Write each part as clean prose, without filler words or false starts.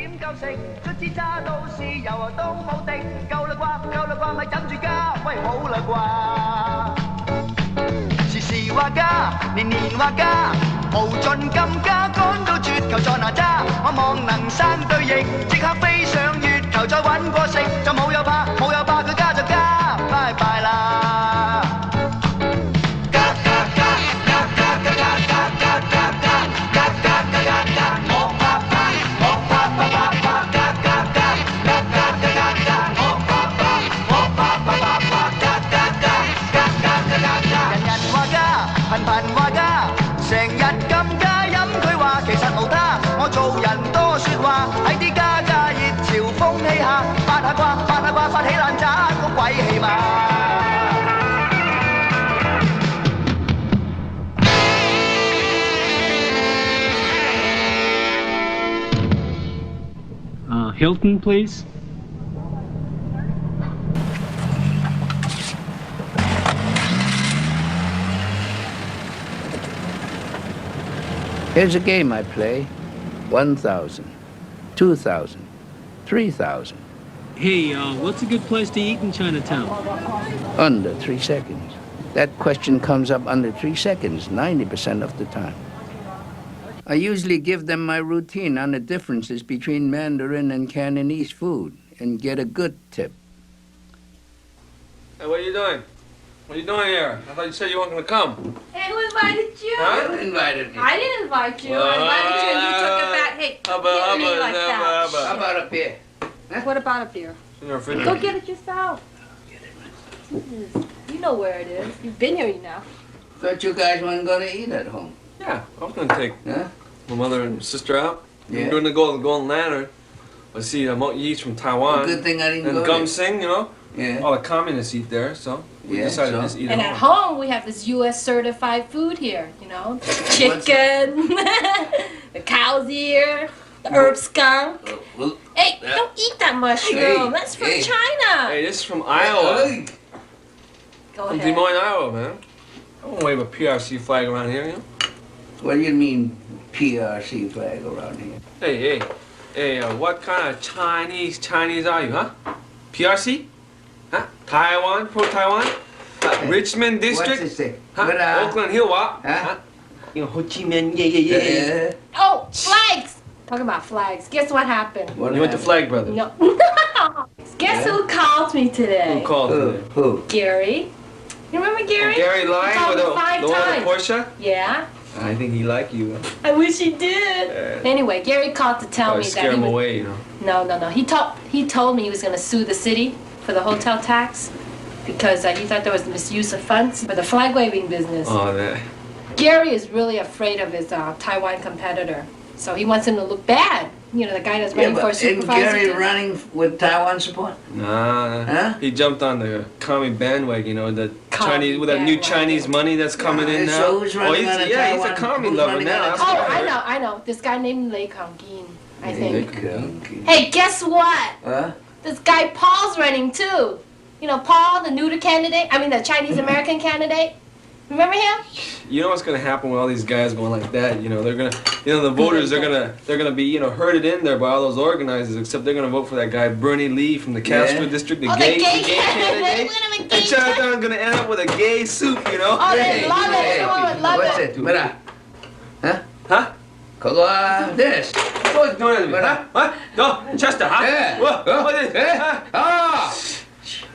點夠食，卒之揸到豉油啊都冇滴，夠啦啩，咪等住加，喂好啦啩，時時話加，年年話加，無盡咁加，趕到絕球在哪吒，我望能生對翼，即刻飛上月球再揾過食，就冇有怕，佢加就加，拜拜啦。頻頻話加，成日咁加飲佢話其實無他，我做人多説話，喺啲加熱潮風氣下，八下卦，發起爛渣個鬼氣嘛。Hilton, please. Here's a game I play. 1,000, 2,000, 3,000. Hey, what's a good place to eat in Chinatown? Under 3 seconds. That question comes up under 3 seconds, 90% of the time. I usually give them my routine on the differences between Mandarin and Cantonese food and get a good tip. Hey, what are you doing? What are you doing here? I thought you said you weren't going to come. Hey, who invited you? Huh? You invited me. I didn't invite you. I invited you and you took it back. Hey, hit me like that. How about up here? What about up here? In your refrigerator. Go get it yourself. You know where it is. You've been here now. Thought you guys weren't going to eat at home. Yeah, I was going to take Huh? my mother and sister out. Yeah. During the Golden Lantern, I see Mo Yeast from Taiwan. Good thing I didn't and go Gum there. Sing, you know. Yeah. All the communists eat there, so we Yeah, decided so? to just eat And at at home. home, we have this U.S. certified food here. You know, chicken, the cow's ear, the herb skunk. Well, Hey, don't eat that mushroom. Hey, That's from hey. China. Hey, this is from Iowa. hey, Go From Des ahead. Moines, Iowa, man. I won't wave a PRC flag around here, you know. what do you mean PRC flag around here? Hey, what kind of Chinese are you, huh? PRC? Huh? Taiwan, pro-Taiwan? Richmond District? What's it say? Huh? What, Oakland Hill, what? Huh? You know, Ho Chi Minh, yeah. Oh, flags. Talking about flags. Guess what happened? What You went to happened? Flag Brothers. No. Guess who called me today? Who called Who? today? Who? Gary. You remember Gary? Gary Lyne Called with me the 5 one times. with Porsche? Yeah. I think he liked you. I wish he did. Anyway, Gary called to tell Probably me scare that he him was, away, you know. No. He told me he was going to sue the city for the hotel tax because he thought there was misuse of funds for the flag waving business. Oh, that. Gary is really afraid of his Taiwan competitor, so he wants him to look bad. You know, the guy that's running for Isn't supervisor. Gary too. running with Taiwan support? Nah. Huh? He jumped on the commie bandwagon, you know, the Commie Chinese, with that new bandwagon. Chinese money that's coming in now. So who's running he's, on the yeah, he's a Taiwan- commie who's lover running now. on the That's Oh, what I heard. I know. This guy named Lei Kangin, I think. Okay. Hey, guess what? Huh? This guy Paul's running too. You know, Paul, the neuter candidate. I mean, the Chinese American candidate. Remember him? You know what's gonna happen with all these guys going like that? You know, they're gonna, you know, the voters, they're gonna be, you know, herded in there by all those organizers. Except they're gonna vote for that guy Bernie Lee from the Castro Yeah. district, Oh, the gay candidate. candidate. We're gonna have a And gay Chinatown's gonna end up with a gay soup, you know? Oh, they love it. Everyone would love What's it. it? What? Huh? Kagwa, this. What's going on to me? Huh? What? No, Chester, huh? Yeah. What is Eh? huh? Ah!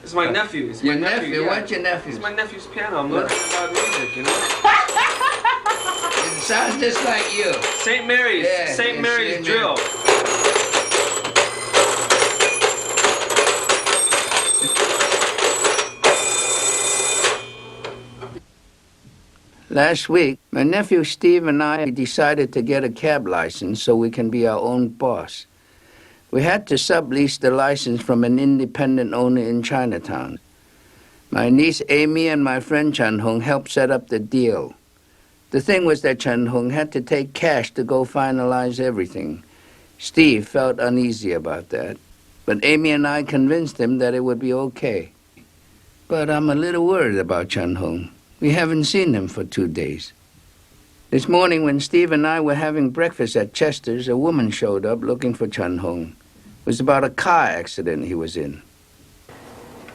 It's my nephew. It's Your my nephew? yeah. What's your nephew? It's my nephew's piano. I'm learning about music, you know? It sounds just like you. St. Mary's. Yeah, St. yeah, Mary's St. drill. Last week, my nephew Steve and I decided to get a cab license so we can be our own boss. We had to sublease the license from an independent owner in Chinatown. My niece Amy and my friend Chen Hong helped set up the deal. The thing was that Chen Hong had to take cash to go finalize everything. Steve felt uneasy about that, but Amy and I convinced him that it would be okay. But I'm a little worried about Chen Hong. We haven't seen him for 2 days. This morning when Steve and I were having breakfast at Chester's, a woman showed up looking for Chun Hong. It was about a car accident he was in.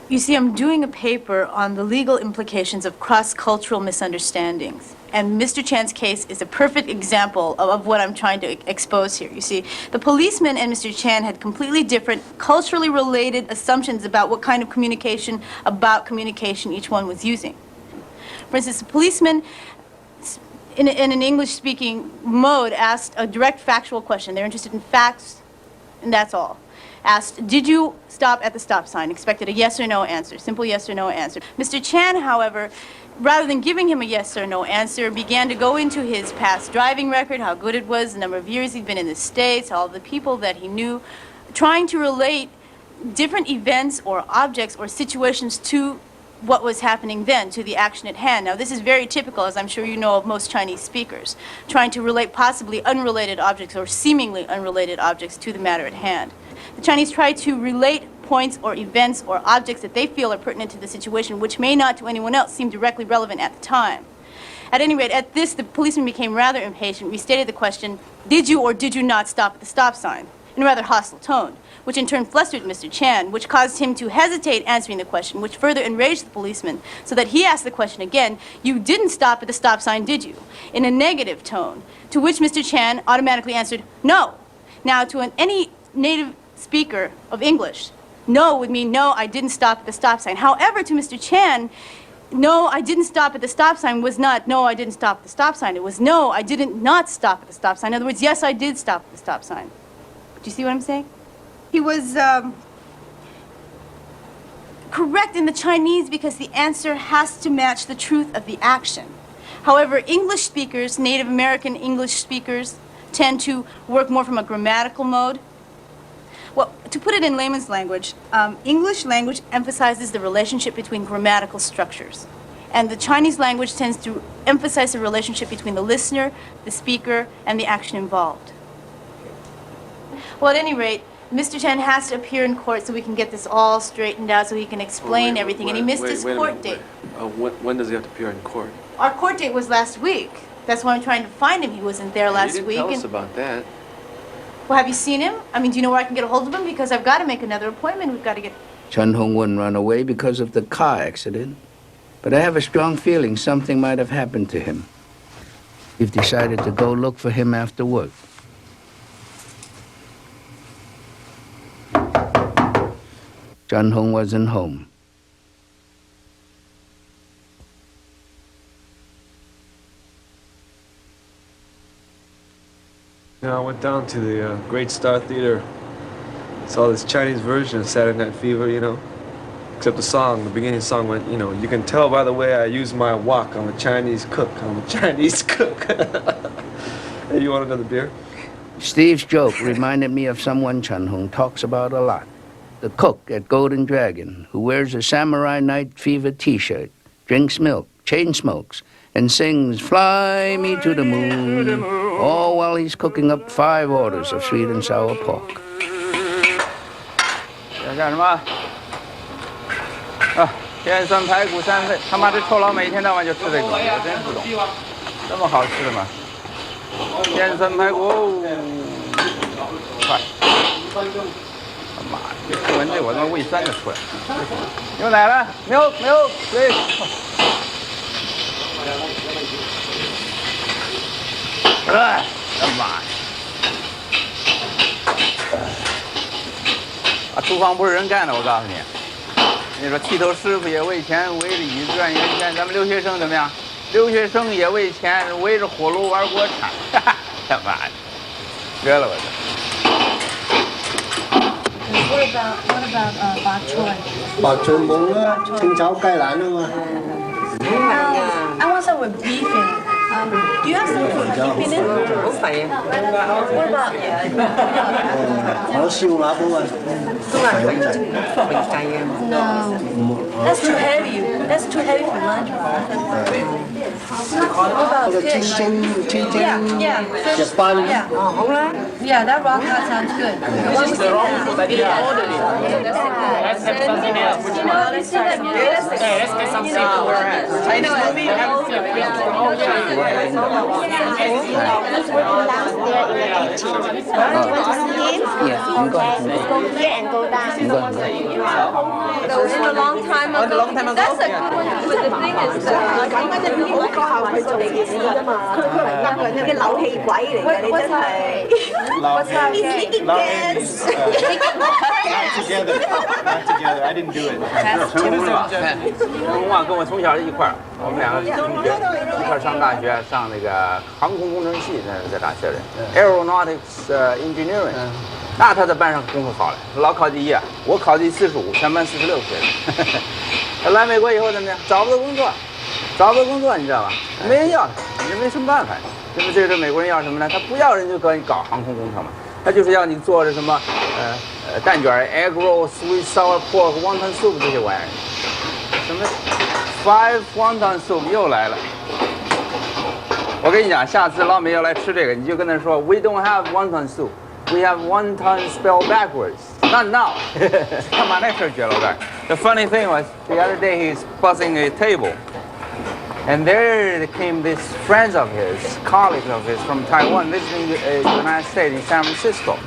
You see, I'm doing a paper on the legal implications of cross-cultural misunderstandings. And Mr. Chan's case is a perfect example of what I'm trying to expose here. You see, the policeman and Mr. Chan had completely different, culturally related assumptions about what kind of communication each one was using. For instance, the policeman, in an English-speaking mode, asked a direct factual question. They're interested in facts, and that's all. Asked, did you stop at the stop sign? Expected a yes or no answer, simple yes or no answer. Mr. Chan, however, rather than giving him a yes or no answer, began to go into his past driving record, how good it was, the number of years he'd been in the States, all the people that he knew, trying to relate different events or objects or situations to what was happening then, to the action at hand. Now, this is very typical, as I'm sure you know, of most Chinese speakers, trying to relate possibly unrelated objects or seemingly unrelated objects to the matter at hand. The Chinese try to relate points or events or objects that they feel are pertinent to the situation, which may not to anyone else seem directly relevant at the time. At any rate, at this, the policeman became rather impatient, restated the question, did you or did you not stop at the stop sign, in a rather hostile tone, which in turn flustered Mr. Chan, which caused him to hesitate answering the question, which further enraged the policeman, so that he asked the question again, you didn't stop at the stop sign, did you? In a negative tone, to which Mr. Chan automatically answered, no. Now, to any native speaker of English, no would mean, no, I didn't stop at the stop sign. However, to Mr. Chan, no, I didn't stop at the stop sign was not, no, I didn't stop at the stop sign. It was, no, I didn't not stop at the stop sign. In other words, yes, I did stop at the stop sign. Do you see what I'm saying? He was correct in the Chinese because the answer has to match the truth of the action. However, English speakers, Native American English speakers, tend to work more from a grammatical mode. Well, to put it in layman's language, English language emphasizes the relationship between grammatical structures. And the Chinese language tends to emphasize the relationship between the listener, the speaker, and the action involved. Well, at any rate, Mr. Chan has to appear in court so we can get this all straightened out so he can explain everything. And he missed his court date. When does he have to appear in court? Our court date was last week. That's why I'm trying to find him. He wasn't there last week. You didn't tell us about that. Well, have you seen him? I mean, do you know where I can get a hold of him? Because I've got to make another appointment. We've got to get... Chun Hong wouldn't run away because of the car accident. But I have a strong feeling something might have happened to him. We've decided to go look for him after work. Chun Hong wasn't home. I went down to the Great Star Theater. Saw this Chinese version of Saturday Night Fever, you know. Except the song, the beginning of the song went, you know, you can tell by the way I use my wok, I'm a Chinese cook, I'm a Chinese cook. Hey, you want another beer? Steve's joke reminded me of someone Chun Hong talks about a lot. The cook at Golden Dragon, who wears a Samurai Night Fever t-shirt, drinks milk, chain smokes, and sings Fly Me to the Moon, all while he's cooking up 5 orders of sweet and sour pork. 干什么？啊，天酸排骨3份，他妈这臭老美一天到晚就吃这个，我真不懂，这么好吃的吗？天酸排骨，快！他妈的，这吃完这我他妈胃酸就出来了。牛奶了，牛，水。他妈的！啊，厨房不是人干的，我告诉你。你说剃头师傅也为钱，围着椅子转圆圈，咱们留学生怎么样？留学生也为钱，围着火炉玩国产，哈哈，他妈的，热了我这。What about bok choy? Bok choy bún á, trứng cháo cay lá nữa mà. I want some with beef in it. Do you have some with beef in it? Không phải. What about? Có siêu lá bún à? Không là phải cay em. No, that's too heavy. That's too heavy for lunch. What about fish? Yeah. Fish. Japan. Yeah. Không lá. Yeah, that raw cod sounds good. This is the wrong, but they ordered it. That's you see that music? Let's get some seafood. Chinese movie, you haven't seen it. Oh, He's working downstairs in the kitchen. Want to see him? Yeah, I'm going to Let's go here and go down. That was a long time ago. A long time ago? That's a good one. But the thing is that... 佢嘅扭氣鬼嚟嘅，你真係。What's that? He's making gas. Not together. I didn't do it. 成功啊，跟我从小一块儿，我们两个同学一块儿上大学，上那个航空工程系，那在大学里 ，aeronautics engineering。那他在班上功夫好了，老考第一啊，我考第45，全班46岁的。他来美国以后怎么样？找不到工作，你知道吧？没人要他，你没什么办法。这美国人要什么呢？他不要人就给你搞航空工程嘛，他就是要你做这什么蛋卷、egg roll、sweet sour pork、wonton soup 这些玩意儿。什么 five wonton soup 又来了。我跟你讲，下次老美要来吃这个，你就跟他说 We don't have wonton soup, we have wonton spelled backwards. Not now. 他把那事儿绝了干。The funny thing was the other day he's buzzing a table. And there came these friends of his, colleagues of his from Taiwan visiting the United States in San Francisco.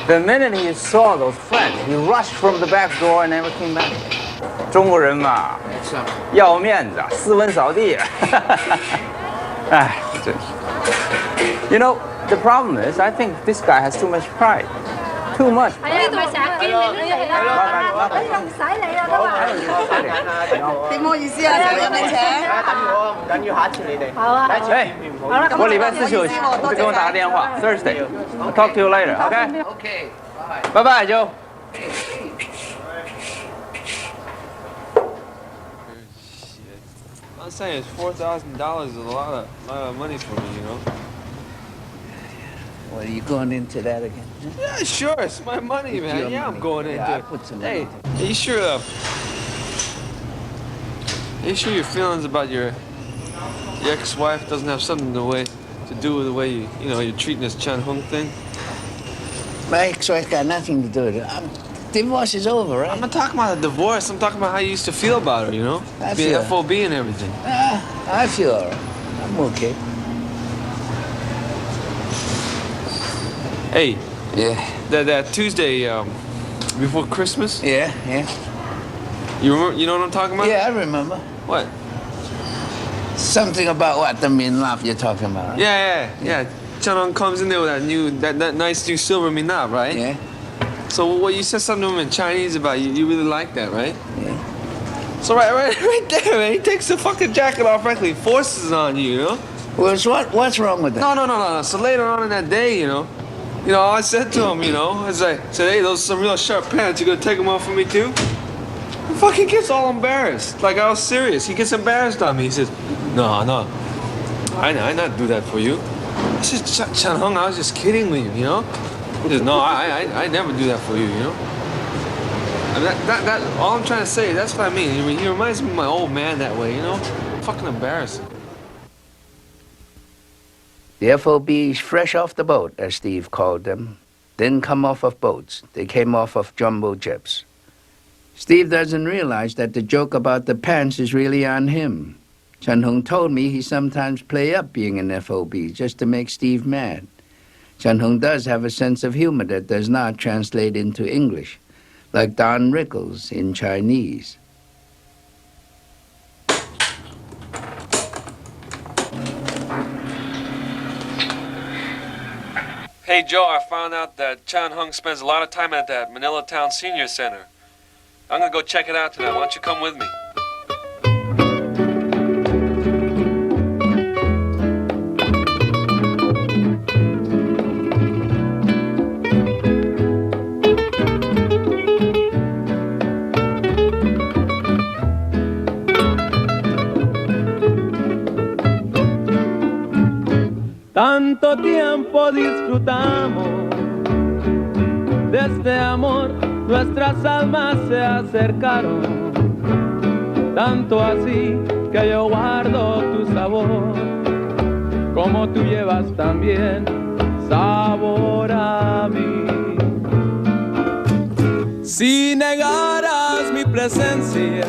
The minute he saw those friends, he rushed from the back door and never came back. 中国人嘛，要面子，斯文扫地。哎，真是。You know, the problem is, I think this guy has too much pride. Too much. 係啊，咪成日見你都嚟啦。哎呀，唔使你啦，點好意思啊？請你請。等我，唔緊要，下一次你哋。好啊。哎，我禮拜4休息，你給我打個電話 ，Thursday. I'll talk to you later. Okay. Okay, Bye bye. bye, Joe. I'm saying $4,000 is a lot of money for me, you know. Well, are you going into that again? Yeah, sure. It's my money, man. your Yeah, I'm money. going into Yeah, I it. put some Hey, money. are you sure? Are you sure your feelings about your ex-wife doesn't have something to do with the way you're treating this Chan Hung thing? My ex-wife got nothing to do with it. Divorce is over, right? I'm not talking about the divorce. I'm talking about how you used to feel about her, you know? I Being feel- FOB and everything. I feel all right. I'm okay. Hey, Yeah. that Tuesday before Christmas, Yeah. you remember? You know what I'm talking about? Yeah, I remember. What? Something about what the minlap you're talking about. Right? Yeah. Chan Hung comes in there with that nice new silver minap, right? Yeah. So what you said something to him in Chinese about you really like that, right? Yeah. So right there, man, he takes the fucking jacket off, frankly, forces it on you, you know? Well, what's wrong with that? No. So later on in that day, you know, I said to him, I said, hey, those are some real sharp pants. You gonna take them off for me too? He fucking gets all embarrassed. Like I was serious. He gets embarrassed on me. He says, no, I not do that for you. I said, Chan Hung, I was just kidding with you, you know? He says, no, I never do that for you, you know? And that all I'm trying to say, that's what I mean. He reminds me of my old man that way, you know? Fucking embarrassing. The FOBs fresh off the boat, as Steve called them, didn't come off of boats. They came off of jumbo jets. Steve doesn't realize that the joke about the pants is really on him. Chan Hung told me he sometimes play up being an FOB just to make Steve mad. Chan Hung does have a sense of humor that does not translate into English, like Don Rickles in Chinese. Hey, Joe, I found out that Chan Hung spends a lot of time at that Manila Town Senior Center. I'm gonna go check it out tonight. Why don't you come with me? Tanto tiempo disfrutamos de este amor, nuestras almas se acercaron, tanto así que yo guardo tu sabor, como tú llevas también sabor a mí. Si negaras mi presencia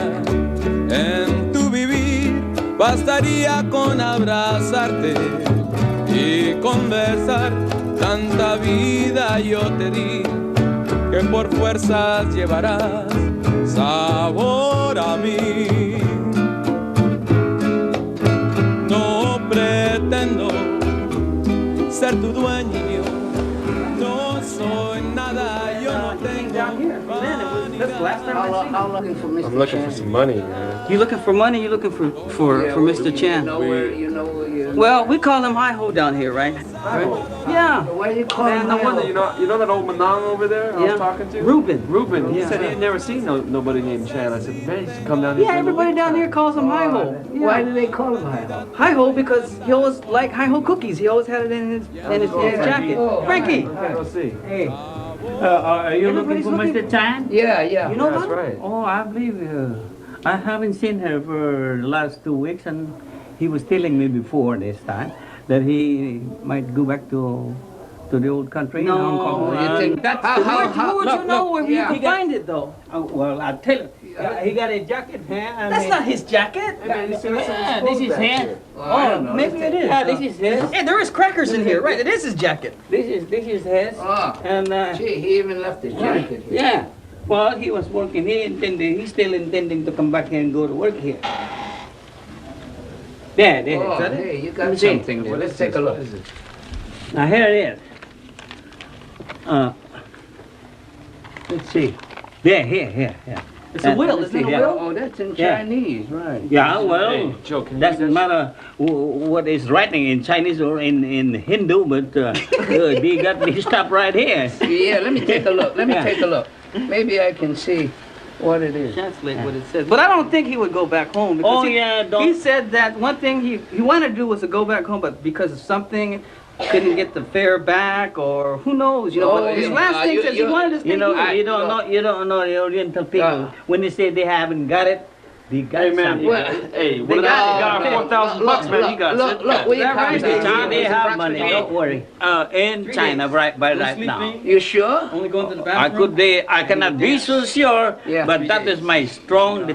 en tu vivir. Bastaría con abrazarte y conversar. Tanta vida yo te di que por fuerzas llevarás sabor a mí. No pretendo ser tu dueño, no soy nada, yo no tengo. I'm looking for Mr. I'm looking Chan. for some money, man. You looking for money? You looking for Mr. Chan? You know where you Well, we call him Hi-Ho down here, right? Yeah. Why do you call him No wonder, Hi-Ho? you know that old Manang over there I was talking to? Reuben. He Yeah. said he had never seen nobody named Chan. I said, man, he should come down here. Yeah, everybody down here calls him Hi-Ho. Why do they call him Hi-Ho? Hi-Ho because he always liked Hi-Ho cookies. He always had it in his jacket. Frankie. Go see. Hey, are you looking for Mr. Chan? Yeah. You know That's about him? right. Oh, I believe I haven't seen her for the last 2 weeks, and he was telling me before this time that he might go back to the old country in Hong Kong. You think How would you know where you can find it though? Well, I'll tell you. He got a jacket here. That's not his jacket. This is his. Oh, Maybe it is. Yeah, this is his. Hey, there is crackers in here, right? It is his jacket. This is his. Oh, And gee, he even left his jacket here. yeah. Well, he was working. He's still intending to come back here and go to work here. There. Oh, Is that it? hey, you Let got me see. something. Well, let's take a look. Now here it is. Let's see. Here. It's a will, isn't it a will? Oh, that's in Yeah. Chinese, right. Yeah, well, Hey, Joe, can you doesn't read that matter what is writing in Chinese or in Hindu, but they got this stuff right here. Yeah, let me take a look. Yeah. Take a look. Maybe I can see what it is. Translate what it says. But I don't think he would go back home. Because Oh, yeah, don't- He said that one thing he wanted to do was to go back home, but because of something, couldn't get the fare back, or who knows, you know. Oh, But his yeah. last thing You- says he you- wanted to stay You know, here. you don't know the Oriental people. When they say they haven't got it, they got Hey, man, something. Well, hey, they what got- got 4,000 bucks, man. He got it. Look, we That right? come John, they down. have money. Don't worry. In China, right now. You sure? Only going to the I bathroom. I cannot be so sure, Yeah. but that is my strong I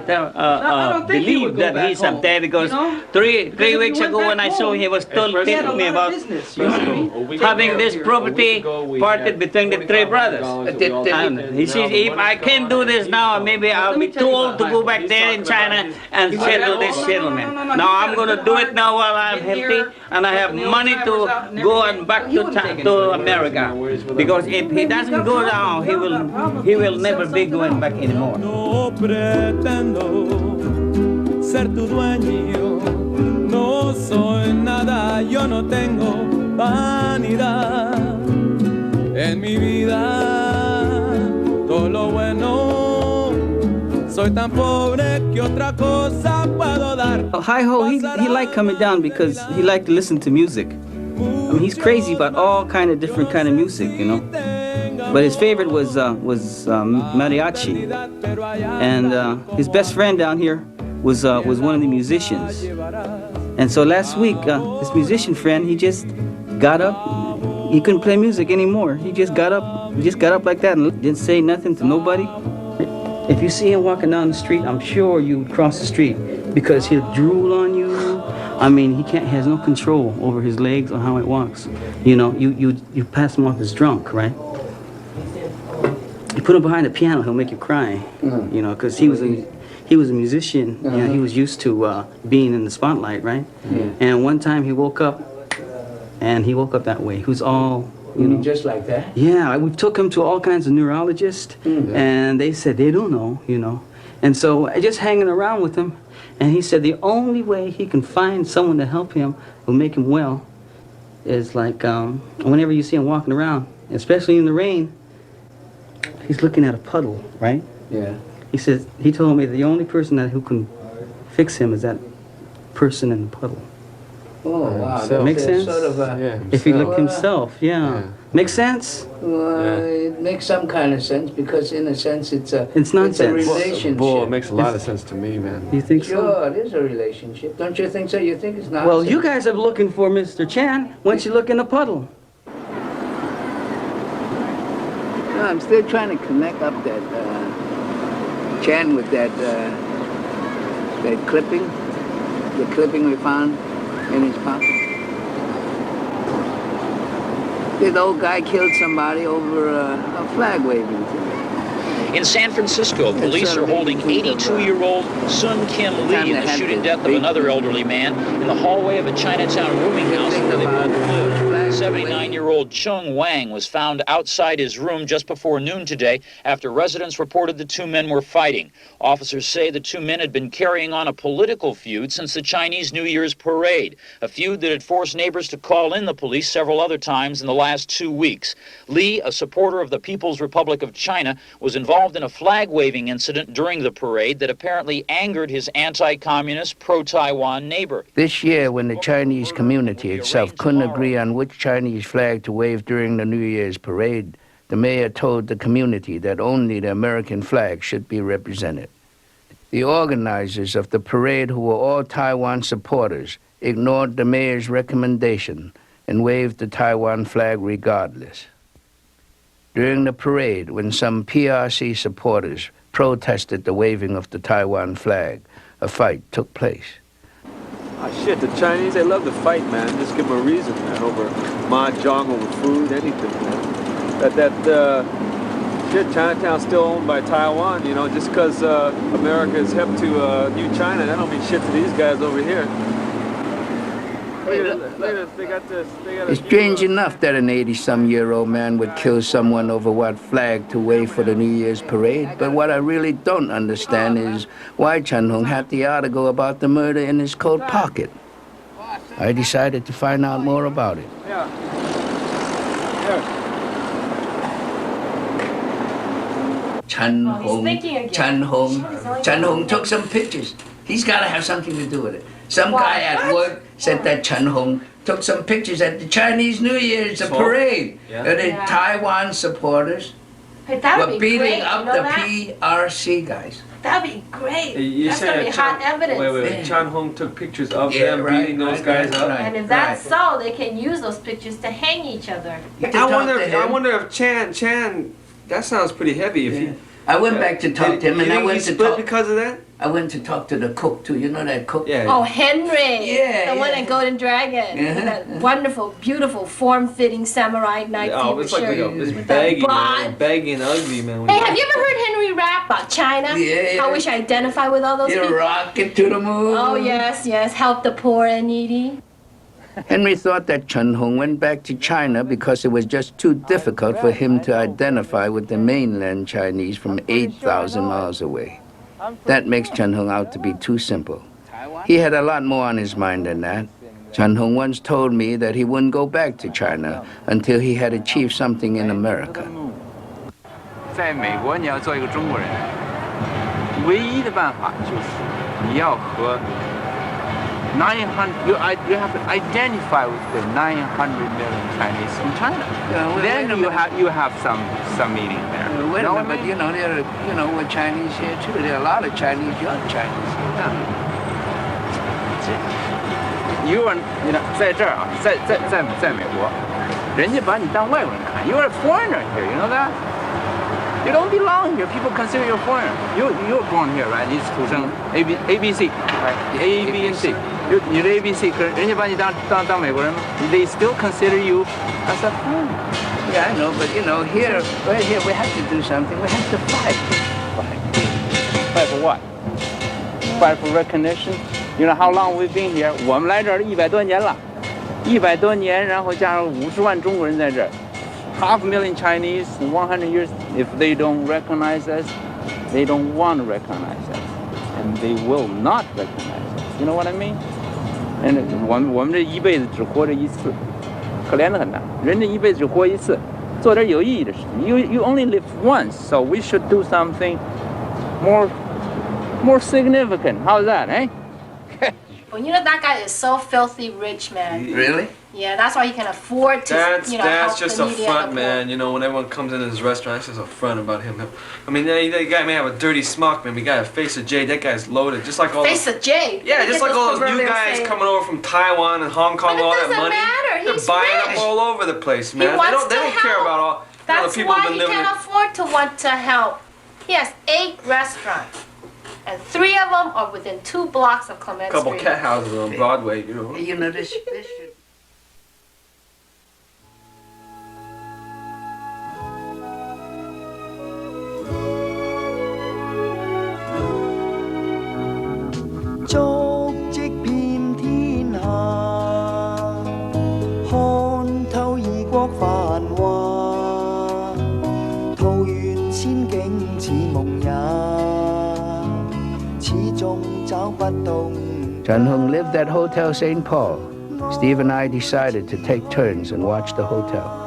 don't think he belief would go that back he's home, up there because you know? three Because if he weeks went ago back when I saw home, him, he was He telling had a me lot of about business, you know what I mean? having this property parted between the three brothers. And he says, if I can't do this now, maybe I'll Let me be tell too you old to about go it. back there in China and He went settle back this home. settlement. No, Now he I'm got going to it do all it now while I'm in healthy here, and I have helping the money old to timers out and go everything. and back He wouldn't take to anything. America. Because if he doesn't go down, he will never be going back anymore. No pretendo ser tu dueño, no soy nada, yo no tengo vanidad en mi vida, todo lo bueno, soy tan pobre que otra cosa puedo dar. Hi-Ho, he liked coming down because he liked to listen to music. I mean, he's crazy about all kind of different kind of music, you know. But his favorite was mariachi, and his best friend down here was one of the musicians. And so last week, this musician friend, he just got up. He couldn't play music anymore. He just got up like that and didn't say nothing to nobody. If you see him walking down the street, I'm sure you would cross the street because he'll drool on you. I mean, he has no control over his legs or how he walks. You know, you pass him off as drunk, right? You put him behind the piano, he'll make you cry. You know, because he was a musician. You know, he was used to being in the spotlight, right? And one time he woke up, and he woke up that way. He was all, you know, Just like that? yeah, we took him to all kinds of neurologists, and they said they don't know, you know. And so I just hanging around with him, and he said the only way he can find someone to help him, will make him well, is like whenever you see him walking around, especially in the rain, he's looking at a puddle, right? Yeah. He says, he told me the only person who can fix him is that person in the puddle. Oh, wow. Himself. Makes That's sense? Sort of a, Yeah, If he himself. look himself, yeah. Makes sense? well, it makes some kind of sense because in a sense it's a It's nonsense. It's a relationship. Bull, it makes a lot of sense to me, man. You think so? Sure, it is a relationship. Don't you think so? You think it's not? Well, you guys are looking for Mr. Chan. Why don't you look in the puddle? No, I'm still trying to connect up that Chan with that clipping, the clipping we found in his pocket. The old guy killed somebody over a flag waving thing. In San Francisco, police are holding 82-year-old Sun Kim Lee in the shooting death of another elderly man in the hallway of a Chinatown rooming house where they both lived. 79-year-old Chung Wang was found outside his room just before noon today after residents reported the two men were fighting. Officers say the two men had been carrying on a political feud since the Chinese New Year's parade, a feud that had forced neighbors to call in the police several other times in the last 2 weeks. Lee, a supporter of the People's Republic of China, was involved in a flag-waving incident during the parade that apparently angered his anti-communist, pro-Taiwan neighbor. This year, when the Chinese community itself couldn't agree on which Chinese flag to wave during the New Year's parade, the mayor told the community that only the American flag should be represented. The organizers of the parade, who were all Taiwan supporters, ignored the mayor's recommendation and waved the Taiwan flag regardless. During the parade, when some PRC supporters protested the waving of the Taiwan flag, a fight took place. Ah, shit, the Chinese, they love to fight, man. Just give them a reason, man, over mahjong, over food, anything, man. Shit, Chinatown's still owned by Taiwan, you know, just because America is hip to New China, that don't mean shit to these guys over here. It's strange enough that an 80-some-year-old man would kill someone over what flag to wave for the New Year's parade, but what I really don't understand is why Chan Hung had the article about the murder in his coat pocket. I decided to find out more about it. Chan Hung took some pictures. He's got to have something to do with it. Some guy at work said that Chan Hung took some pictures at the Chinese New Year's parade. The Taiwan supporters were beating up the PRC guys. That'd be great. That's going to be hot evidence. Wait. Chan Hung took pictures of them beating those guys up? And if that's so, they can use those pictures to hang each other. I wonder if Chan, that sounds pretty heavy. If I went back to talk to him, and I went to talk because of that. I went to talk to the cook too. You know that cook? Yeah. Oh, Henry. Yeah. The one at Golden Dragon. That wonderful, beautiful, form-fitting samurai night fever shirt. It's baggy, man. Baggy and ugly, man. Hey, have you ever heard Henry rap about China? Yeah. How we should identify with all those people? Rocket to the moon. Oh, yes. Help the poor and needy. Henry thought that Chan Hung went back to China because it was just too difficult for him to identify with the mainland Chinese from 8,000 miles away. That makes Chan Hung out to be too simple. He had a lot more on his mind than that. Chan Hung once told me that he wouldn't go back to China until he had achieved something in America. 在美国，你要做一个中国人，唯一的办法就是你要和 you have to identify with the 900 million Chinese in China. Then you have some meaning there. Wait a minute, but there are, we're Chinese here too. There are a lot of Chinese, young Chinese here. You are, 在这儿啊，在美国，人家把你当外国人看。You are a foreigner here, you know that? You don't belong here. People consider you a foreigner. You're born here, right? 你是土生 ABC, right? A, B, and C. 你的 ABC， 可是人家把你当美国人吗 ？They still consider you as a foreigner. Yeah, I know, but here, right here, we have to do something. We have to fight. Fight for what? Fight for recognition. You know how long we've been here? 我们来这儿100多年了，100多年，然后加上50万中国人在这儿。500,000 Chinese in 100 years, if they don't recognize us, they don't want to recognize us. And they will not recognize us. You know what I mean? And 我们这一辈子只活着一次，可怜得很呐。人这一辈子只活一次，做点有意义的事情。You only live once, so we should do something more significant. How's that, eh? Well, that guy is so filthy rich, man. Really? Yeah, that's why he can afford to, that's help just the a needy front, and the poor. man. When everyone comes into his restaurant, that's just a front about him. I mean, that guy may have a dirty smock, man. He got a face of jade. That guy's loaded, just like all face of jade. Yeah, just like all those new guys coming over from Taiwan and Hong Kong, all that money. Matter. They're buying up all over the place, man. They don't care about all That's the people why who've been living. He can't afford to want to help He has 8 restaurants, and 3 of them are within 2 blocks of Clement A couple Street. cat houses on Broadway, you know. You know, this should... Chun Hung lived at Hotel St. Paul. Steve and I decided to take turns and watch the hotel.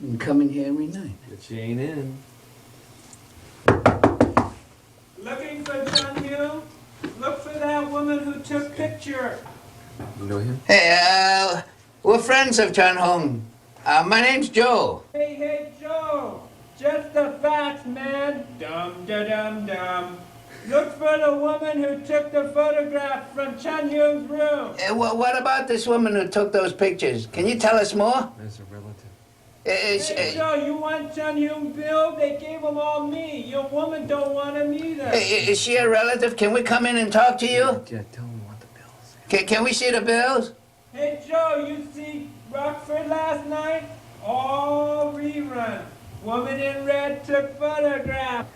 You come in here every night. But she ain't in. Looking for Chun Hyun? Look for that woman who took picture. You know him? Hey, we're friends of Chun Hung. My name's Joe. Hey, Joe. Just the facts, man. Dum-da-dum-dum. Look for the woman who took the photograph from Chun Hyun's room. What about this woman who took those pictures? Can you tell us more? That's a relative. Hey, Joe, you want Chun Hyun bill? They gave them all me. Your woman don't want him either. Is she a relative? Can we come in and talk to you? Yeah, tell him we want the bills. Can we see the bills? Hey, Joe, you see Rockford last night? All rerun. Woman in red took photograph.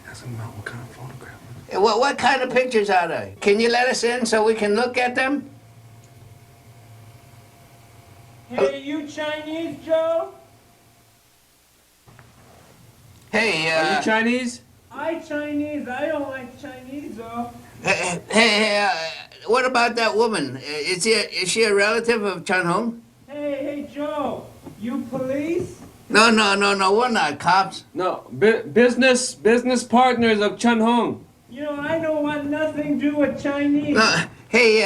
Ask him about what kind of photograph. What kind of pictures are they? Can you let us in so we can look at them? Hey, you Chinese, Joe? Hey, Are you Chinese? I Chinese. I don't like Chinese, though. Hey, what about that woman? Is she a relative of Chun Hung? Hey, Joe. You police? No, we're not cops. No, business partners of Chun Hung. You know, I don't want nothing to do with Chinese. Hey,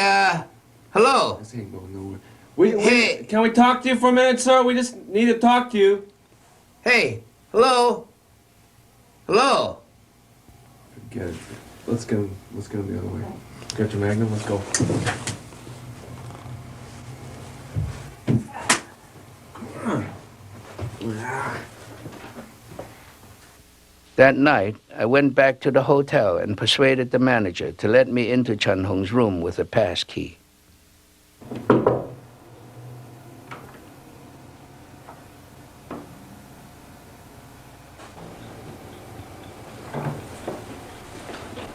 hello. This ain't going nowhere. Hey. Can we talk to you for a minute, sir? We just need to talk to you. Hey, hello. Hello. Forget it. Let's go the other way. Got your Magnum? Let's go. That night, I went back to the hotel and persuaded the manager to let me into Chun Hung's room with a pass key.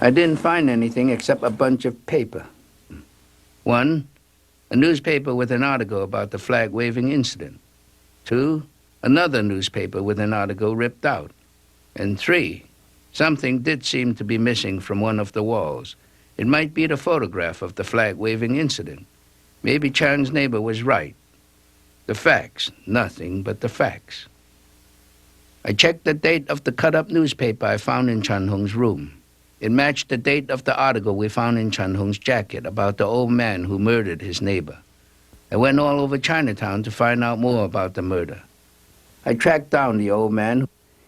I didn't find anything except a bunch of paper. 1, a newspaper with an article about the flag-waving incident. 2, another newspaper with an article ripped out. And 3, something did seem to be missing from one of the walls. It might be the photograph of the flag-waving incident. Maybe Chan's neighbor was right. The facts, nothing but the facts. I checked the date of the cut-up newspaper I found in Chun Hung's room. It matched the date of the article we found in Chun Hung's jacket about the old man who murdered his neighbor. I went all over Chinatown to find out more about the murder. I tracked down the old man.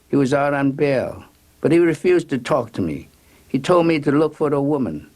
He was out on bail, but he refused to talk to me. He told me to look for the woman.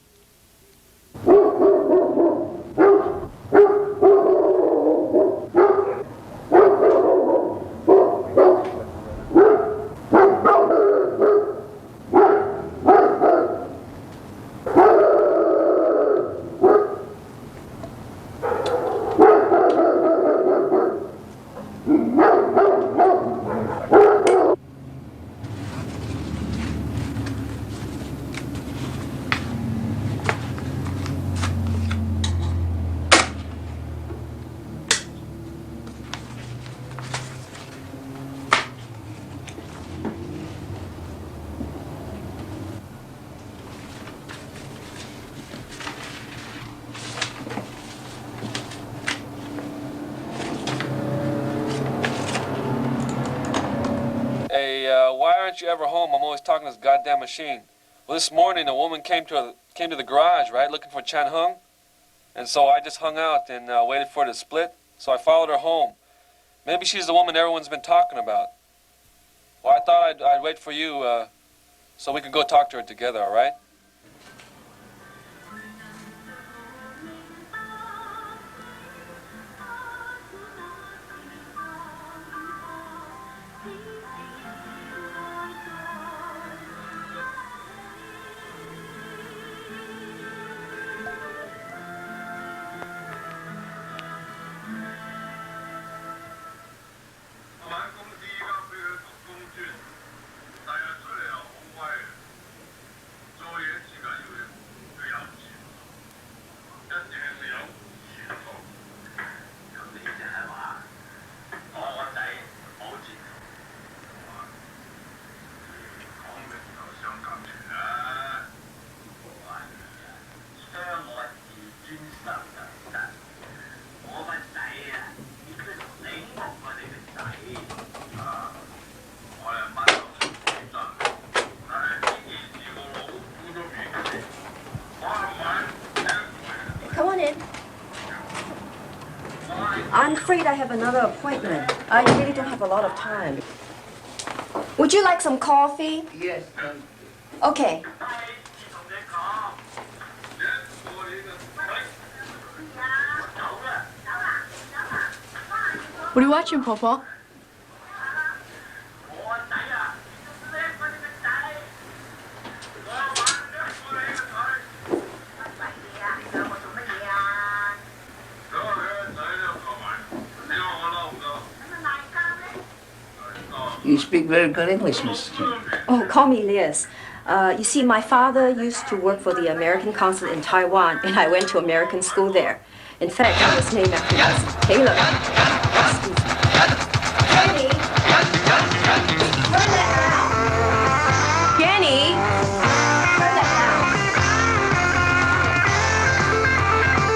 Why aren't you ever home? I'm always talking to this goddamn machine. Well, this morning a woman came to the garage, right, looking for Chan Hung. And so I just hung out and waited for her to split. So I followed her home. Maybe she's the woman everyone's been talking about. Well, I thought I'd wait for you so we could go talk to her together, all right? I'm afraid I have another appointment. I really don't have a lot of time. Would you like some coffee? Yes. Okay. What are you watching, Papa? You speak very good English, Mrs. Chen. Oh, call me Liz. You see, my father used to work for the American consulate in Taiwan, and I went to American school there. In fact, I was named after Mrs. Taylor. Excuse me. Jenny! Turn that around! Jenny! Turn that around!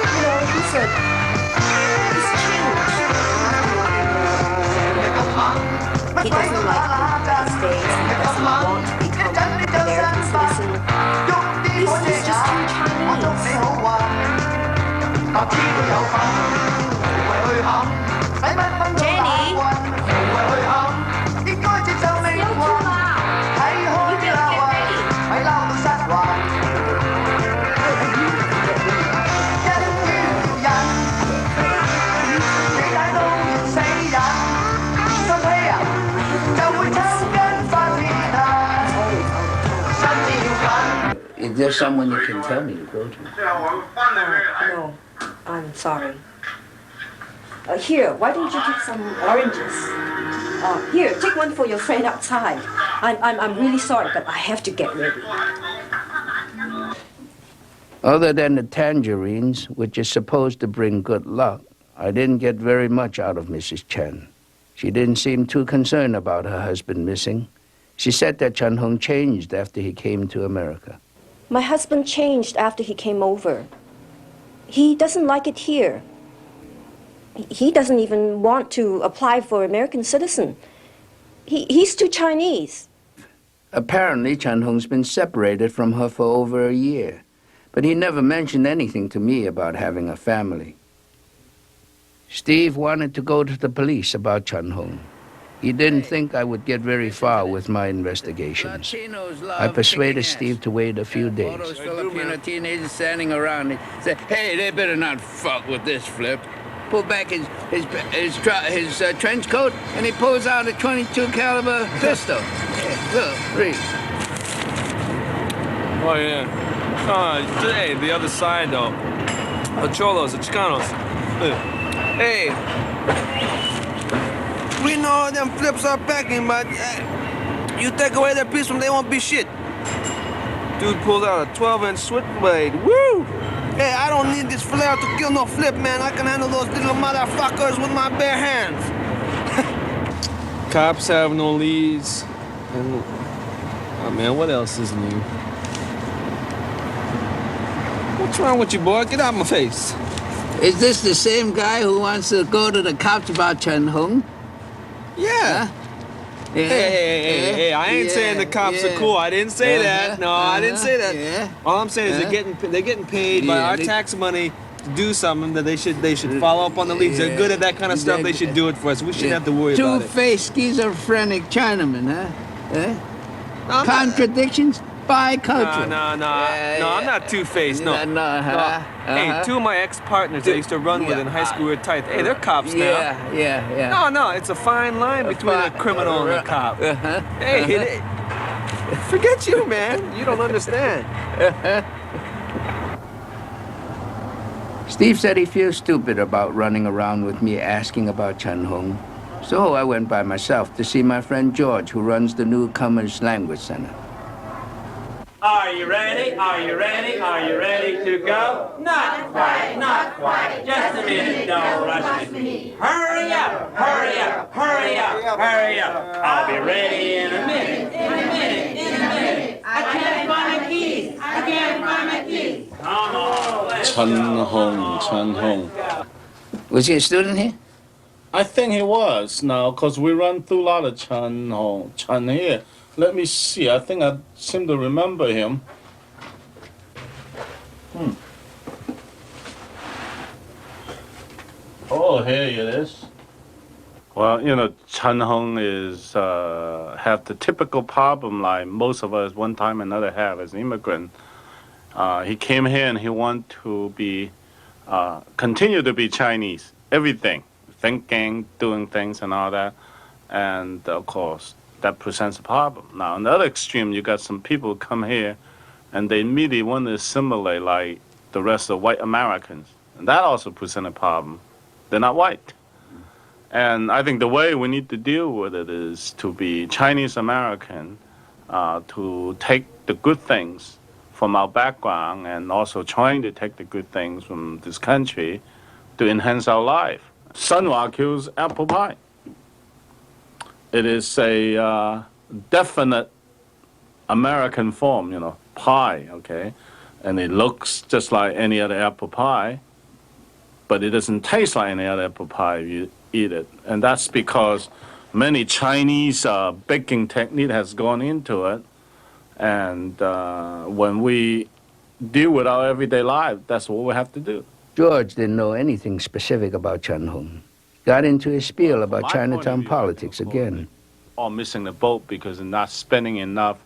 You know, he's changed. He doesn't like the States. He doesn't want to become an American citizen. He's just too Chinese. Jenny! Still too loud. You better get ready. Is there someone you can tell me to go to? No, I'm sorry. Here, why don't you take some oranges? Here, take one for your friend outside. I'm really sorry, but I have to get ready. Other than the tangerines, which is supposed to bring good luck, I didn't get very much out of Mrs. Chen. She didn't seem too concerned about her husband missing. She said that Chan Hung changed after he came to America. My husband changed after he came over. He doesn't like it here. He doesn't even want to apply for American citizen. He's too Chinese. Apparently, Chan Hung's been separated from her for over a year, but he never mentioned anything to me about having a family. Steve wanted to go to the police about Chan Hung. He didn't think I would get very far with my investigations. I persuaded Steve to wait a few days. All those Filipino teenagers standing around and say, "Hey, they better not fuck with this flip." Pull back his trench coat, and he pulls out a 22 caliber pistol. Look, read. Oh, yeah. Hey, the other side, though. The Cholos, the Chicanos. Hey. We know them flips are packing, but you take away their piece from they won't be shit. Dude pulled out a 12-inch switchblade. Woo! Hey, I don't need this flare to kill no flip, man. I can handle those little motherfuckers with my bare hands. Cops have no leads. And, oh, man, what else is new? What's wrong with you, boy? Get out of my face. Is this the same guy who wants to go to the cops about Chen Hong? Yeah. Yeah. Hey, I ain't saying the cops are cool. I didn't say that. No, I didn't say that. Yeah. All I'm saying is they're getting paid by our tax money to do something that they should follow up on the leads. They're good at that kind of stuff. They should do it for us. We shouldn't have to worry about it. Two-faced schizophrenic Chinaman, huh? Contradictions by culture. No, I'm not two-faced. No. Hey, two of my ex-partners I used to run with in high school were tight. Hey, they're cops now. Yeah. No, it's a fine line between a criminal and a cop. Hey, forget you, man. You don't understand. Steve said he feels stupid about running around with me asking about Chen Hong. So I went by myself to see my friend George, who runs the Newcomers Language Center. Are you ready? Are you ready? Are you ready to go? Not quite, not quite. Just a minute, don't rush me. Hurry up, hurry up, hurry up, hurry up. I'll be ready in a minute, in a minute, in a minute. I can't find my keys. I can't find my keys. Come on, let's go. Chen Hong. Was he a student here? I think he was now, because we run through a lot of Chen here. Let me see. I think I seem to remember him. Oh, here it is. Well, Chen Hong is have the typical problem like most of us one time or another have as an immigrant. He came here and he wanted to be continue to be Chinese. Everything, thinking, doing things, and all that, and of course. That presents a problem. Now, on the other extreme, you got some people come here and they immediately want to assimilate like the rest of white Americans. And that also presents a problem. They're not white. And I think the way we need to deal with it is to be Chinese American, to take the good things from our background and also trying to take the good things from this country to enhance our life. Sun Wagyu apple pie. It is a definite American form, pie, okay? And it looks just like any other apple pie, but it doesn't taste like any other apple pie if you eat it. And that's because many Chinese baking technique has gone into it. And when we deal with our everyday life, that's what we have to do. George didn't know anything specific about Chen Hong. Got into a spiel about Chinatown politics again. Or missing the boat because they're not spending enough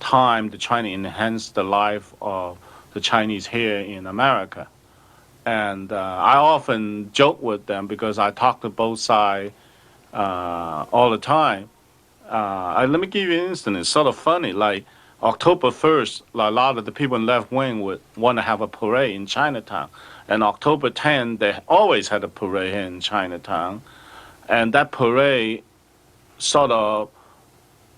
time to try to enhance the life of the Chinese here in America. And I often joke with them because I talk to both sides all the time. Let me give you an instance. It's sort of funny. Like October 1st, a lot of the people in left wing would want to have a parade in Chinatown. And October 10th, they always had a parade here in Chinatown. And that parade sort of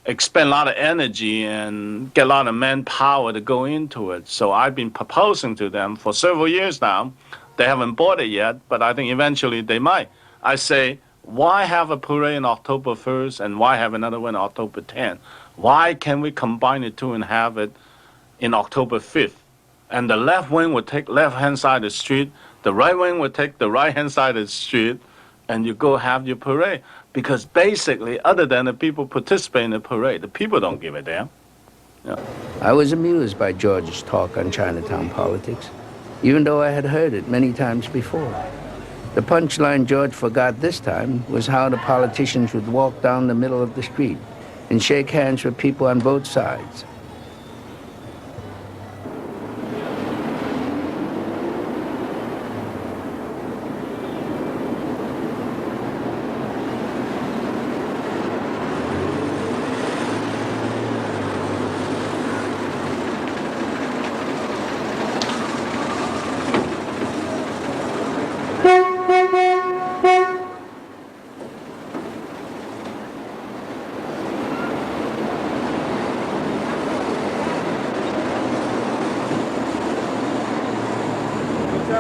expend a lot of energy and get a lot of manpower to go into it. So I've been proposing to them for several years now. They haven't bought it yet, but I think eventually they might. I say, why have a parade on October 1st and why have another one on October 10th? Why can't we combine the two and have it in October 5th? And the left wing would take left-hand side of the street, the right wing would take the right-hand side of the street, and you go have your parade. Because basically, other than the people participating in the parade, the people don't give a damn. Yeah. I was amused by George's talk on Chinatown politics, even though I had heard it many times before. The punchline George forgot this time was how the politicians would walk down the middle of the street and shake hands with people on both sides.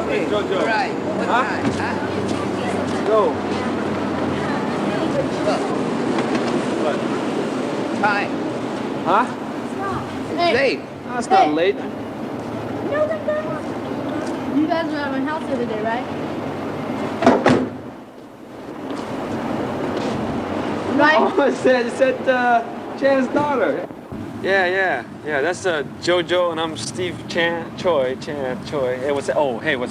Hey, Jojo. Right. What time? Huh? Go. What? Time. Huh? It's late. No, it's not late. You guys were at my house the other day, right? Right? Oh, it's Chan's daughter. Yeah. That's Jojo, and I'm Steve Chan Choi. Hey, what's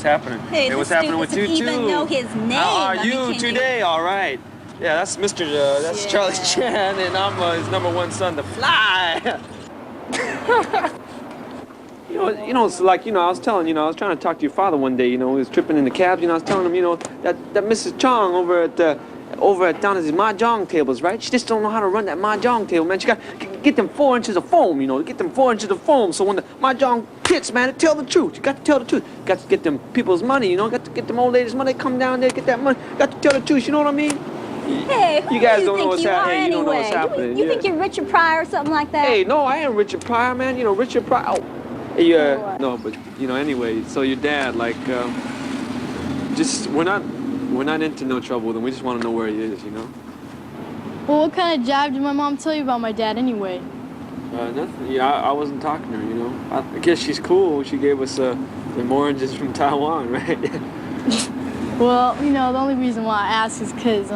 happening? Hey, what's this happening dude with you doesn't too? even know his name. How are I mean, you can you- today? All right. Yeah, that's Mr. That's Charlie Chan, and I'm his #1 son, the Fly. You know, it's like, I was telling, I was trying to talk to your father one day, he was tripping in the cabs, I was telling him, that Mrs. Chong over at down at these mahjong tables, right? She just don't know how to run that mahjong table, man. She got to get them 4 inches of foam, get them 4 inches of foam, so when the mahjong hits, man, tell the truth. You got to tell the truth. Got to get them people's money, got to get them old ladies' money, come down there, get that money. Got to tell the truth, you know what I mean? Hey, who You guys do don't know think what's you are happening. Hey, you don't know what's anyway? happening. You think you're Richard Pryor or something like that? Hey, no, I ain't Richard Pryor, man. Richard Pryor. Oh. Hey, no, but anyway. So your dad, like, just we're not into no trouble with him. We just want to know where he is, Well, what kind of jive did my mom tell you about my dad anyway? Nothing. Yeah, I wasn't talking to her. I guess she's cool. She gave us them oranges from Taiwan, right? Well, the only reason why I ask is because,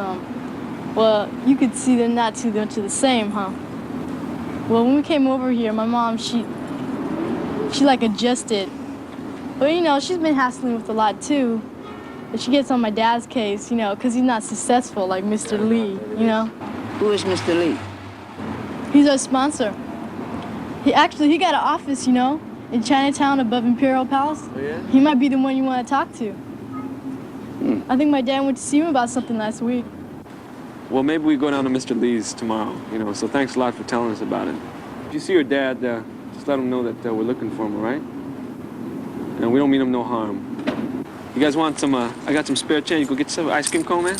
well, you could see they're not too much of the same, huh? Well, when we came over here, my mom, she like adjusted. But, she's been hassling with a lot too. But she gets on my dad's case, because he's not successful like Mr. Lee, Who is Mr. Lee? He's our sponsor. He got an office, in Chinatown above Imperial Palace. Oh, yeah? He might be the one you want to talk to. I think my dad went to see him about something last week. Well, maybe we go down to Mr. Lee's tomorrow. So thanks a lot for telling us about it. If you see your dad, just let him know that we're looking for him, all right? And we don't mean him no harm. You guys want some, I got some spare change. You go get some ice cream cone, man?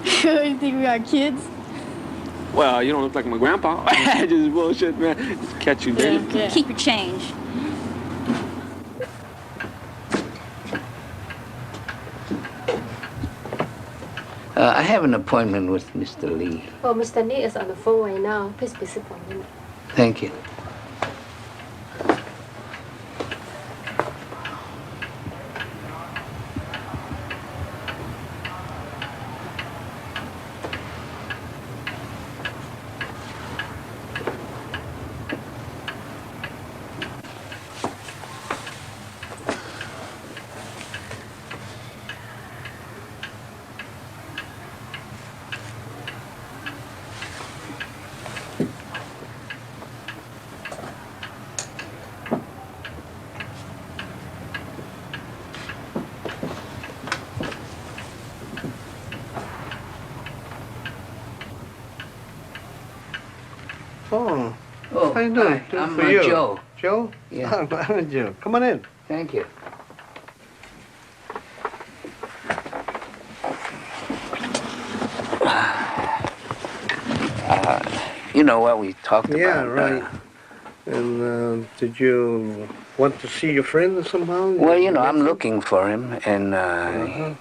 You think we got kids? Well, you don't look like my grandpa. Just bullshit, man. Just catch you dead. Yeah. Keep your change. I have an appointment with Mr. Lee. Oh, Mr. Lee is on the phone right now. Please be seated for a minute. Thank you. Oh, Oh, how you doing? hi, I'm for you. Joe. Joe? Yeah. I'm Joe. Come on in. Thank you. You know what we talked about. Yeah, right. And did you want to see your friend somehow? Well, I'm looking for him, and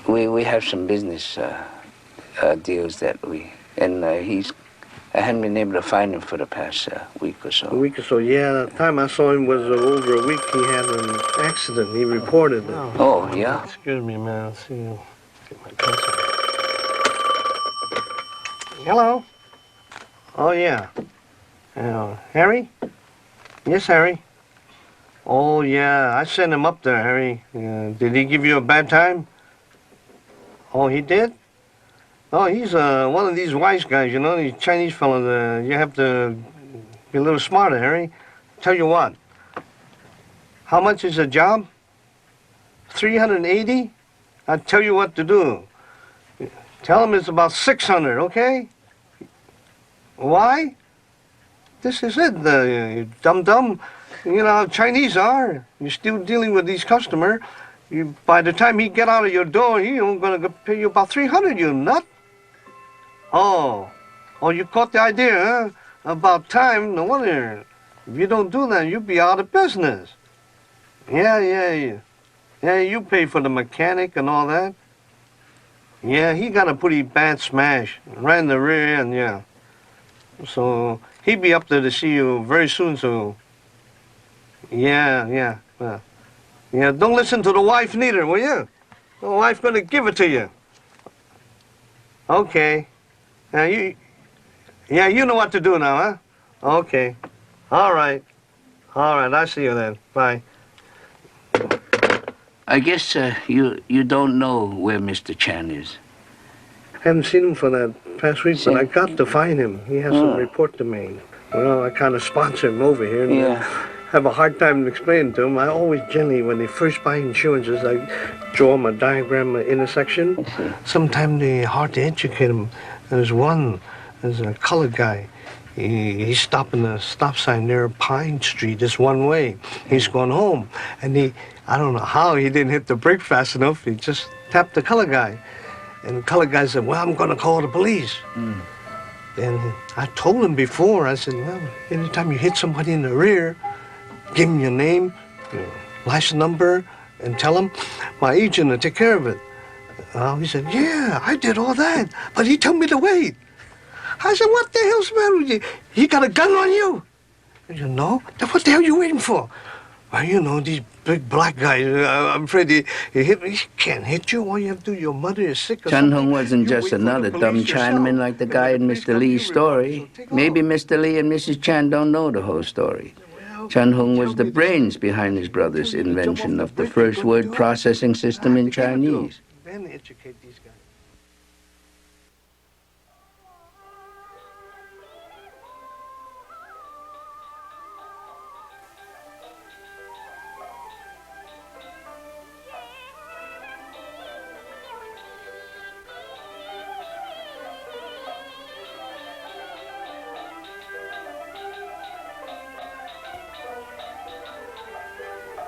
we have some business deals that I hadn't been able to find him for the past week or so. A week or so, yeah. The time I saw him was over a week. He had an accident. He reported it. Oh, yeah? Excuse me, man. Let's see. Get my pencil. Hello? Oh, yeah. Harry? Yes, Harry. Oh, yeah, I sent him up there, Harry. Did he give you a bad time? Oh, he did? Oh, he's one of these wise guys, you know, these Chinese fellas. You have to be a little smarter, Harry. Tell you what, how much is a job? 380? I'll tell you what to do. Tell him it's about 600, okay? Why? This is it, you dum-dum. You know how Chinese are. You're still dealing with these customers. By the time he get out of your door, he only gonna pay you about 300, you nut. Oh, you caught the idea, huh? About time, no wonder. If you don't do that, you'll be out of business. Yeah, you pay for the mechanic and all that. Yeah, he got a pretty bad smash, right in the rear end, yeah. So, he'll be up there to see you very soon, so... Yeah, don't listen to the wife neither, will you? The wife's gonna give it to you. Okay. You know what to do now, huh? Okay. All right, I'll see you then. Bye. I guess you don't know where Mr. Chan is. Haven't seen him for that past week, but I got to find him. He has some report to make. Well, I kind of sponsor him over here. And have a hard time explaining to him. I always generally, when they first buy insurances, I draw them a diagram, an intersection. Sometimes they're hard to educate them. There's a colored guy. He's stopping the stop sign near Pine Street. It's one way. He's going home. And I don't know how he didn't hit the brake fast enough. He just tapped the colored guy. And the colored guy said, well, I'm going to call the police. And I told him before, I said, well, anytime you hit somebody in the rear, give him your name, your license number, and tell him my agent will take care of it. He said, yeah, I did all that, but he told me to wait. I said, what the hell's the matter with you? He got a gun on you? He said, no. Then what the hell are you waiting for? Well, you know, these big black guys, I'm afraid he can't hit you. All you have to do, your mother is sick or something. Chun Hung wasn't just another dumb Chinaman like the guy in Mr. Lee's story. Maybe Mr. Lee and Mrs. Chan don't know the whole story. Chun Hung was the brains behind his brother's invention of the first word processing system in Chinese. Then educate these guys.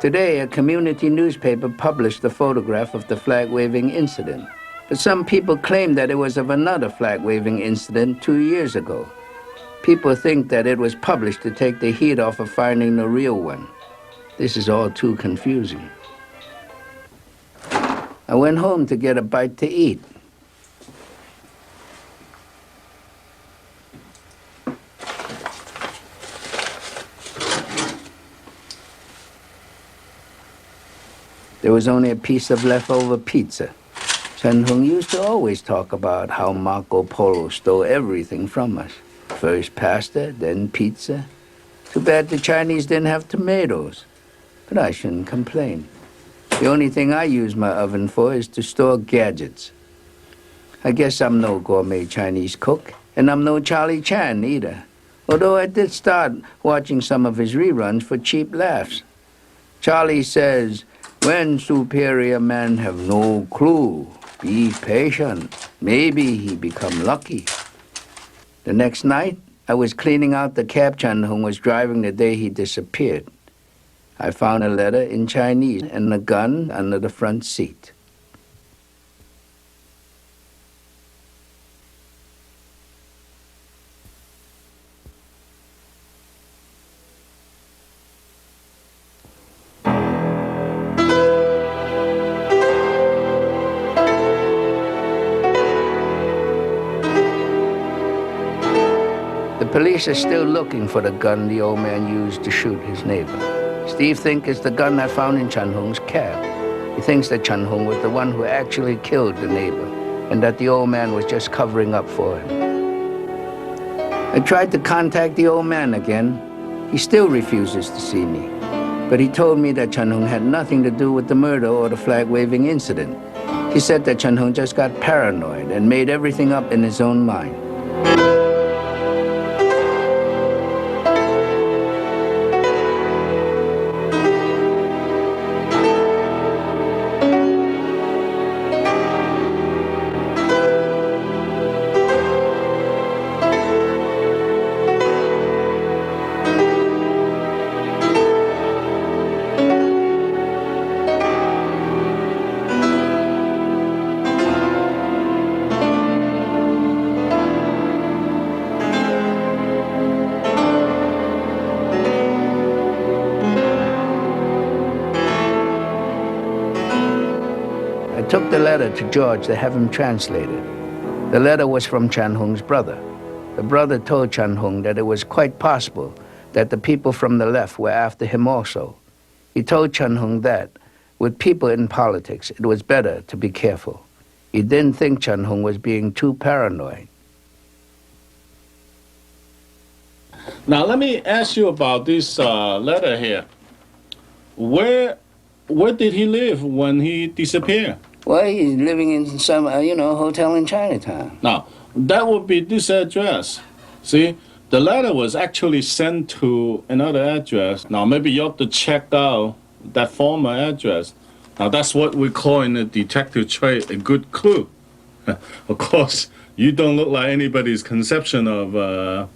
Today, a community newspaper published a photograph of the flag-waving incident. But some people claim that it was of another flag-waving incident 2 years ago. People think that it was published to take the heat off of finding the real one. This is all too confusing. I went home to get a bite to eat. There was only a piece of leftover pizza. Chun Hung used to always talk about how Marco Polo stole everything from us. First pasta, then pizza. Too bad the Chinese didn't have tomatoes. But I shouldn't complain. The only thing I use my oven for is to store gadgets. I guess I'm no gourmet Chinese cook, and I'm no Charlie Chan either. Although I did start watching some of his reruns for cheap laughs. Charlie says, when superior men have no clue, be patient. Maybe he become lucky. The next night, I was cleaning out the cab Chun Hung was driving the day he disappeared. I found a letter in Chinese and a gun under the front seat. The police are still looking for the gun the old man used to shoot his neighbor. Steve thinks it's the gun I found in Chun Hung's cab. He thinks that Chun Hung was the one who actually killed the neighbor, and that the old man was just covering up for him. I tried to contact the old man again. He still refuses to see me. But he told me that Chun Hung had nothing to do with the murder or the flag-waving incident. He said that Chun Hung just got paranoid and made everything up in his own mind. I took the letter to George to have him translated. The letter was from Chan Hung's brother. The brother told Chan Hung that it was quite possible that the people from the left were after him also. He told Chan Hung that, with people in politics, it was better to be careful. He didn't think Chan Hung was being too paranoid. Now, let me ask you about this letter here. Where did he live when he disappeared? Well, he's living in some, hotel in Chinatown. Now, that would be this address. See, the letter was actually sent to another address. Now, maybe you have to check out that former address. Now, that's what we call in the detective trade a good clue. Of course, you don't look like anybody's conception of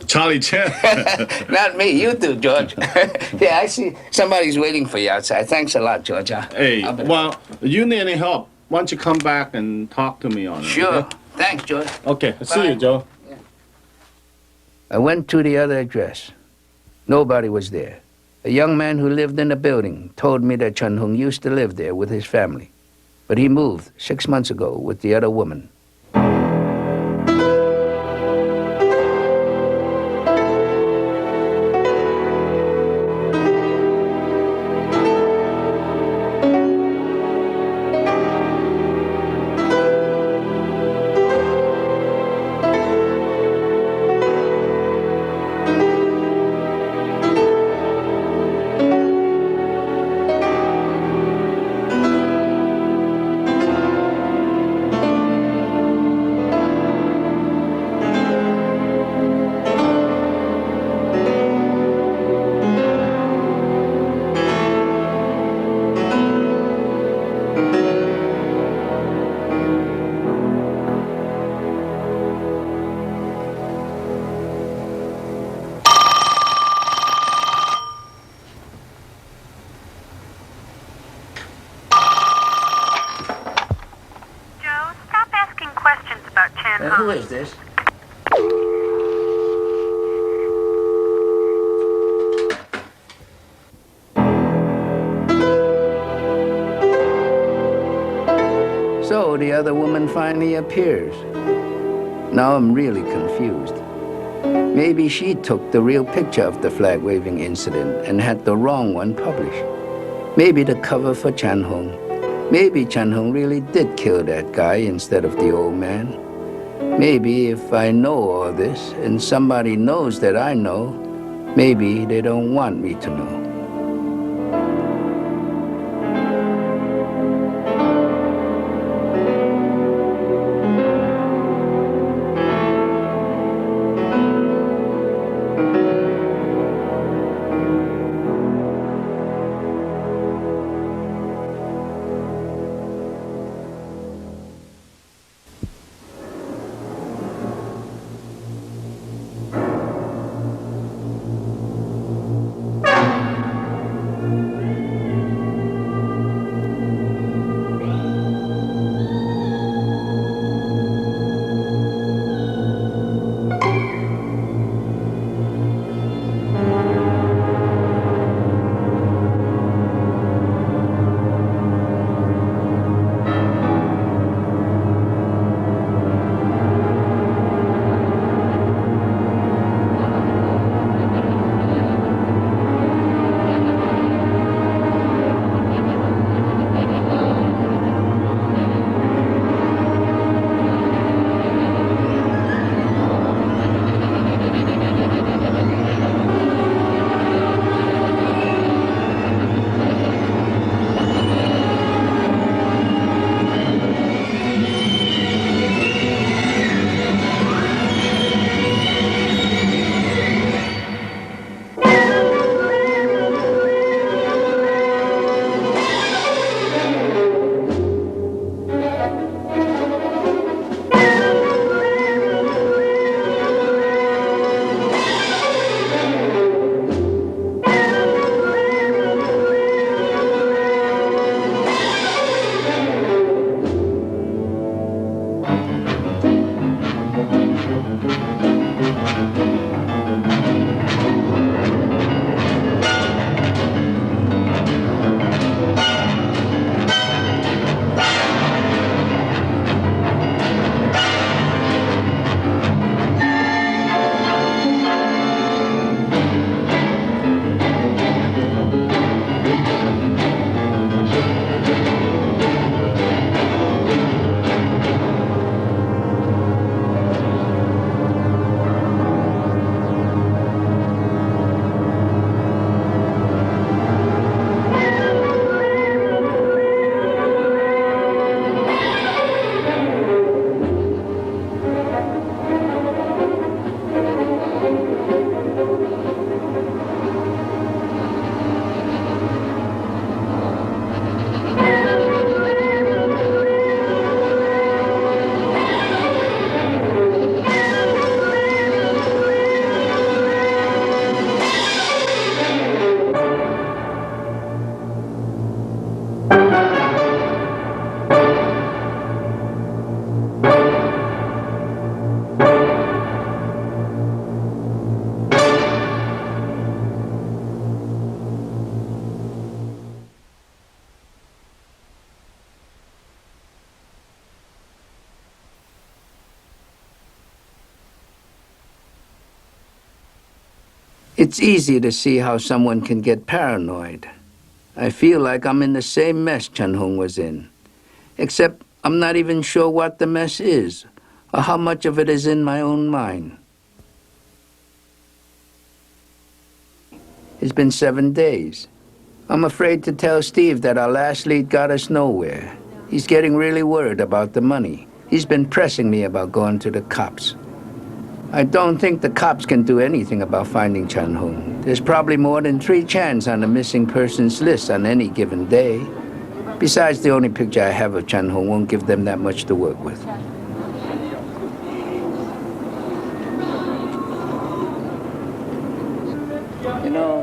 Charlie Chan. Not me, you do, George. Yeah, I see somebody's waiting for you outside. Thanks a lot, George. Hey, well, you need any help, why don't you come back and talk to me on it? Sure. Okay? Thanks, George. Okay, see you, Joe. Yeah. I went to the other address. Nobody was there. A young man who lived in the building told me that Chun Hung used to live there with his family. But he moved 6 months ago with the other woman. Who is this? So the other woman finally appears. Now I'm really confused. Maybe she took the real picture of the flag-waving incident and had the wrong one published. Maybe the cover for Chan Hung. Maybe Chan Hung really did kill that guy instead of the old man. Maybe if I know all this and somebody knows that I know, maybe they don't want me to know. It's easy to see how someone can get paranoid. I feel like I'm in the same mess Chen Hong was in. Except I'm not even sure what the mess is, or how much of it is in my own mind. It's been 7 days. I'm afraid to tell Steve that our last lead got us nowhere. He's getting really worried about the money. He's been pressing me about going to the cops. I don't think the cops can do anything about finding Chen Hong. There's probably more than 3 Chans on the missing persons list on any given day. Besides, the only picture I have of Chen Hong won't give them that much to work with. You know,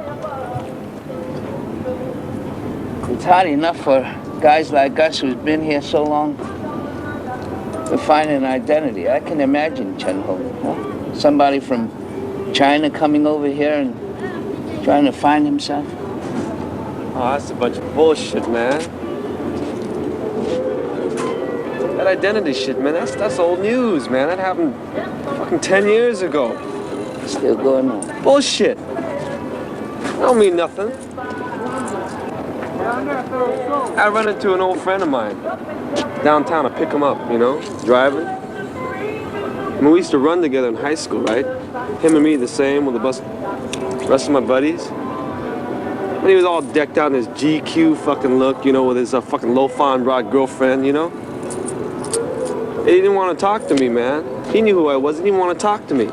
it's hard enough for guys like us who's been here so long to find an identity. I can imagine Chen Hong, huh? Somebody from China coming over here and trying to find himself. Oh, that's a bunch of bullshit, man. That identity shit, man, that's old news, man. That happened fucking 10 years ago. Still going on. Bullshit. That don't mean nothing. I run into an old friend of mine downtown. I pick him up, you know, driving. I mean, we used to run together in high school, right? Him and me the same with the rest of my buddies. When he was all decked out in his GQ fucking look, you know, with his fucking low-fond rock girlfriend, you know? He didn't want to talk to me, man. He knew who I was. He didn't want to talk to me.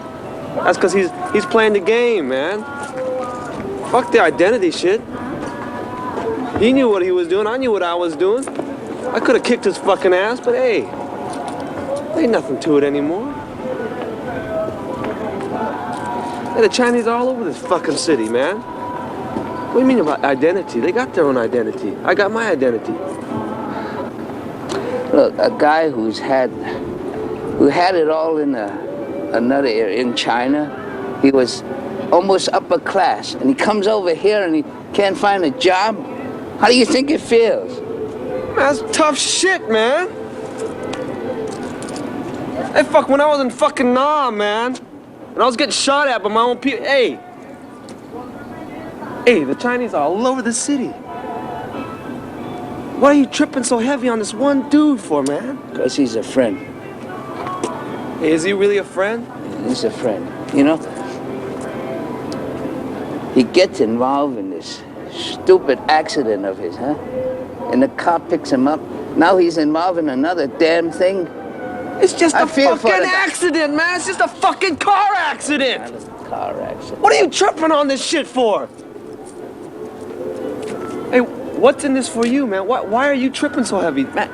That's because he's playing the game, man. Fuck the identity shit. He knew what he was doing. I knew what I was doing. I could have kicked his fucking ass, but hey, there ain't nothing to it anymore. Hey, the Chinese are all over this fucking city, man. What do you mean about identity? They got their own identity. I got my identity. Look, a guy who had it all in another area, in China, he was almost upper class, and he comes over here and he can't find a job. How do you think it feels? That's tough shit, man. Hey, fuck, when I was in fucking Nam, man, and I was getting shot at by my own people, hey, the Chinese are all over the city. Why are you tripping so heavy on this one dude for, man? Because he's a friend. Hey, is he really a friend? He's a friend. You know, he gets involved in this stupid accident of his, huh? And the cop picks him up. Now he's involved in another damn thing. It's just a fucking accident, man. It's just a fucking car accident. Not a car accident. What are you tripping on this shit for? Hey, what's in this for you, man? Why are you tripping so heavy, man?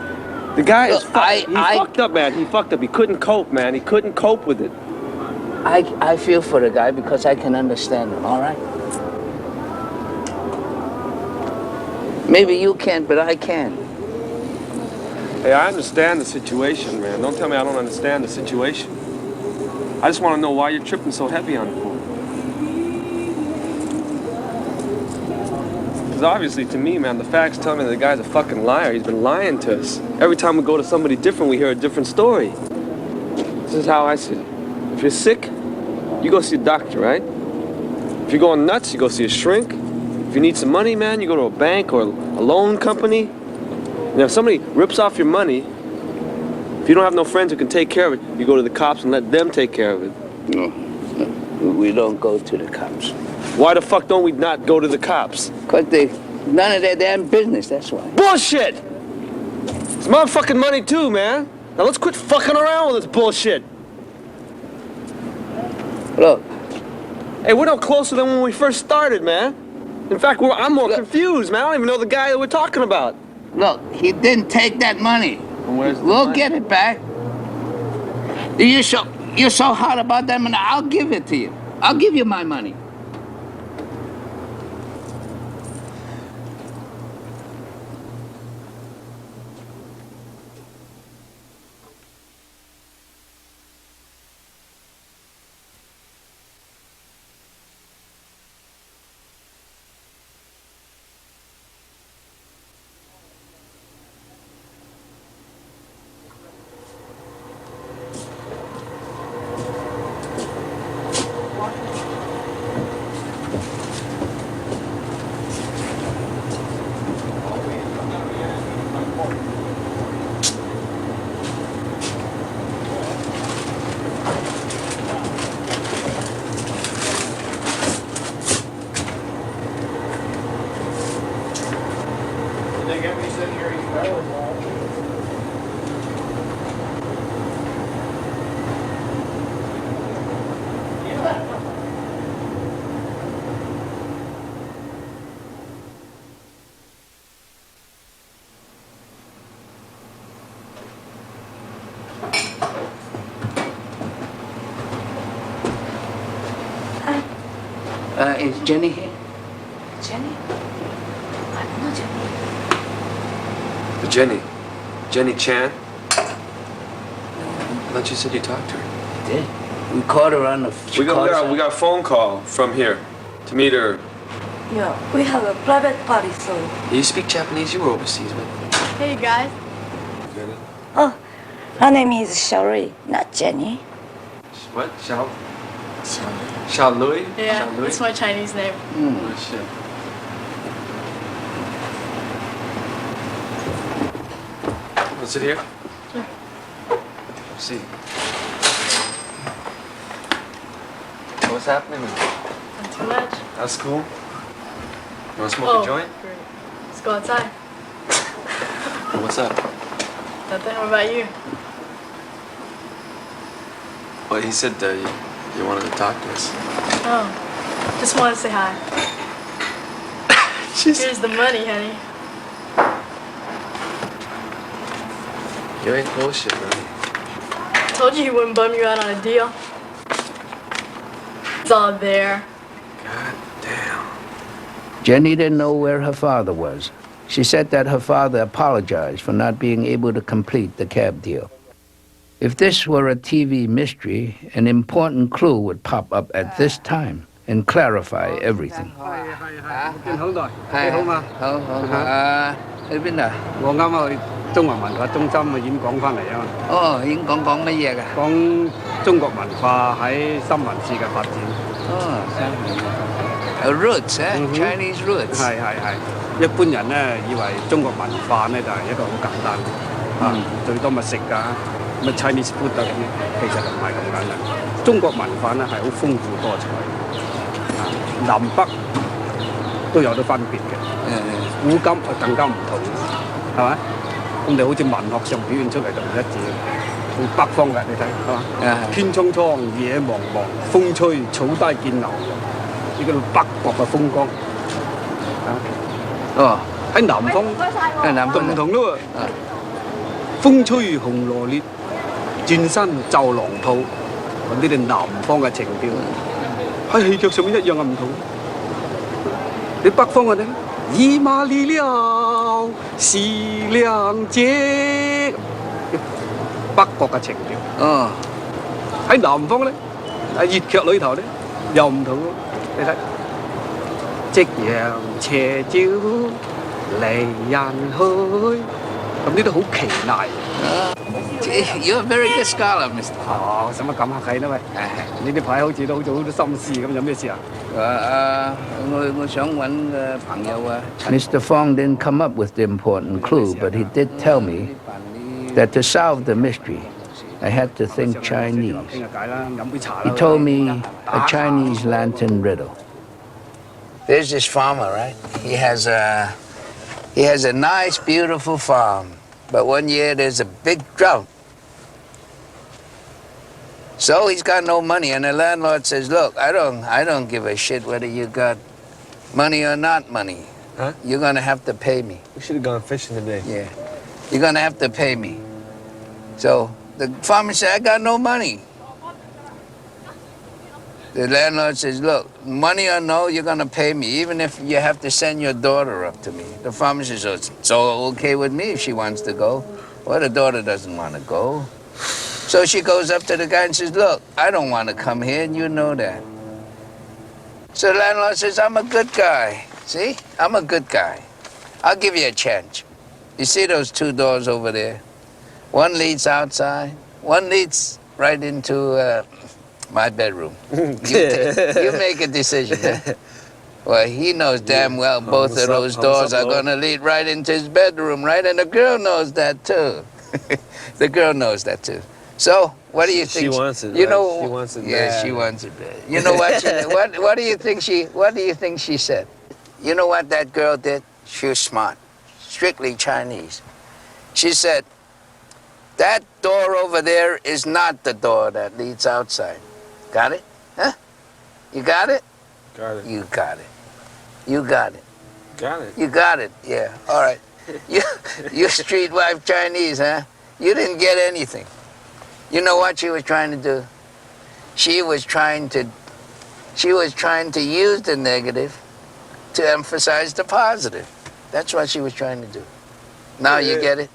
The guy is fucked up, man. He fucked up. He couldn't cope, man. He couldn't cope with it. I feel for the guy because I can understand him, all right? Maybe you can't, but I can. Hey, I understand the situation, man. Don't tell me I don't understand the situation. I just want to know why you're tripping so heavy on it for. Because obviously, to me, man, the facts tell me that the guy's a fucking liar. He's been lying to us. Every time we go to somebody different, we hear a different story. This is how I see it. If you're sick, you go see a doctor, right? If you're going nuts, you go see a shrink. If you need some money, man, you go to a bank or a loan company. And if somebody rips off your money, if you don't have no friends who can take care of it, you go to the cops and let them take care of it. No, we don't go to the cops. Why the fuck don't we not go to the cops? Because none of their damn business, that's why. Bullshit! It's my fucking money too, man. Now let's quit fucking around with this bullshit. Look. Hey, we're no closer than when we first started, man. In fact, I'm more confused, man. I don't even know the guy that we're talking about. Look, he didn't take that money. We'll money? Get it back. You're so hot about that money, I'll give it to you. I'll give you my money. Is Jenny here? Jenny? I don't know Jenny. Jenny. Jenny Chan? I thought you said you talked to her. Did? We caught her on the... We got a phone call from here to meet her. Yeah, we have a private party, so... Do you speak Japanese? You were overseas, man. Hey, guys. Oh, her name is Xiaorui, not Jenny. What? Xiao Lui? Yeah, Xiao Lui? that's my Chinese name. Oh, shit. Let's sit here. Sure. See. What's happening? Not too much. That's cool. You want to smoke a joint? Great. Let's go outside. What's up? Nothing. What about you? Well, he said you wanted to talk to us. Oh, just want to say hi. Here's the money, honey. You ain't bullshit, man. Told you he wouldn't bum you out on a deal. It's all there. Jenny didn't know where her father was. She said that her father apologized for not being able to complete the cab deal. If this were a TV mystery, an important clue would pop up at this time and clarify everything. Roots, Chinese roots. 一般人咧以為中國文化咧就係一個好簡單，最多咪食㗎，乜 Chinese food 啊咁，其實唔係咁簡單。中國文化咧係好豐富多彩，南北都有得分別嘅。古今更加唔同，係咪？咁你好似文學上表現出嚟就唔一致，好北方嘅你睇係嘛？天蒼蒼，野茫茫，風吹草低見牛羊，呢個北國嘅風光。哦，喺南方，就唔同咯喎。風吹紅羅列，轉身就狼兔，咁呢啲南方嘅情調，喺戲劇上面一樣嘅唔同。你北方嘅咧，姨媽離了是良姐，北國嘅情調。哦，喺南方咧，喺粵劇裏頭咧又唔同咯，你睇。夕陽斜照離人去，咁呢啲好奇賴。You're a very good scholar, Mr. 哦，使乜咁客氣啦喂？呢啲牌好似都好似好多心思咁，有咩事啊？我想揾個朋友啊。Mr. Fong didn't come up with the important clue, but he did tell me that to solve the mystery, I had to think Chinese. He told me a Chinese lantern riddle. There's this farmer, right? He has a nice, beautiful farm. But one year there's a big drought. So he's got no money, and the landlord says, "Look, I don't give a shit whether you got money or not money. Huh? You're gonna have to pay me." We should have gone fishing today. Yeah. You're gonna have to pay me. So the farmer said, "I got no money." The landlord says, "Look, money or no, you're going to pay me, even if you have to send your daughter up to me." The farmer says, "Oh, it's all okay with me if she wants to go." Well, the daughter doesn't want to go. So she goes up to the guy and says, "Look, I don't want to come here, and you know that." So the landlord says, "I'm a good guy. See? I'm a good guy. I'll give you a chance. You see those two doors over there? One leads outside, one leads right into... my bedroom. You make a decision. Well, he knows damn well both of those doors are going to lead right into his bedroom, right? And the girl knows that too. The girl knows that too. So, what do you think? She wants it. You right? know, she wants it. Yeah, bad. she wants it bad. You know what? What do you think she? What do you think she said? You know what that girl did? She was smart. strictly Chinese. She said, that door over there is not the door that leads outside. Got it? Huh? You got it? Got it. You got it. You got it. Got it. You got it, yeah. All right. You streetwife Chinese, huh? You didn't get anything. You know what she was trying to do? She was trying to use the negative to emphasize the positive. That's what she was trying to do. Now you get it?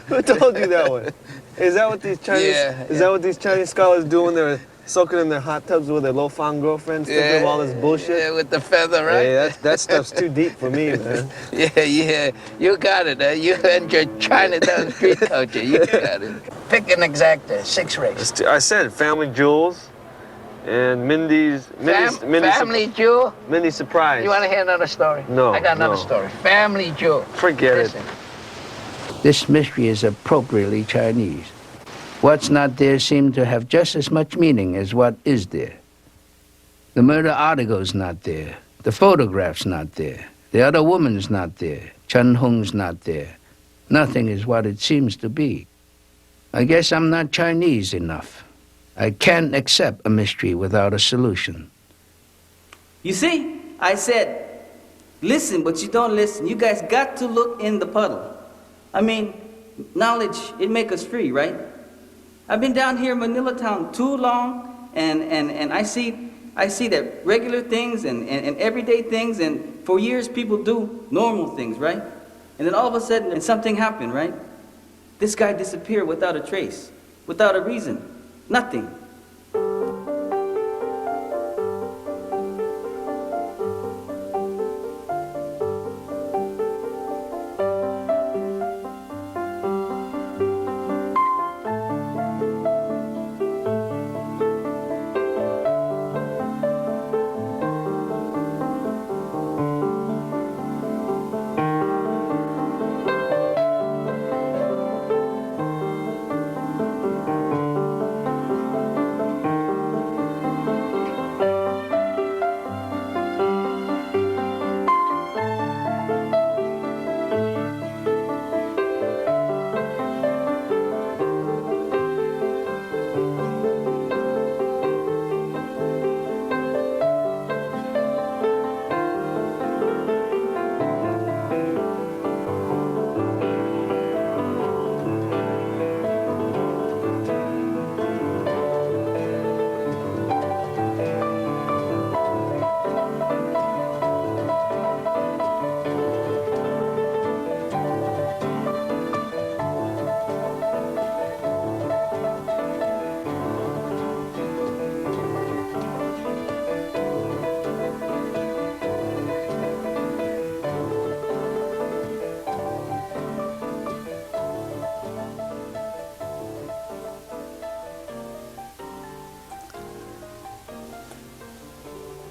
Who told you that one? Is that what these Chinese? Is that what these Chinese scholars do when they're soaking in their hot tubs with their lo-fan girlfriends, thinking of all this bullshit? Yeah, with the feather, right? Yeah, that stuff's too deep for me, man. Yeah, you got it. You and your Chinatown street culture, you got it. Pick an exacta, 6 race. I said Family Jewels and Mindy's Family Jewel? Mindy Surprise. You want to hear another story? No. I got another story. Family Jewel. Forget it. This mystery is appropriately Chinese. What's not there seems to have just as much meaning as what is there. The murder article's not there. The photograph's not there. The other woman's not there. Chen Hong's not there. Nothing is what it seems to be. I guess I'm not Chinese enough. I can't accept a mystery without a solution. You see, I said, listen, but you don't listen. You guys got to look in the puddle. I mean, knowledge, it makes us free, right? I've been down here in Manila town too long, and I see that regular things and everyday things, and for years people do normal things, right? And then all of a sudden something happened, right? This guy disappeared without a trace, without a reason, nothing.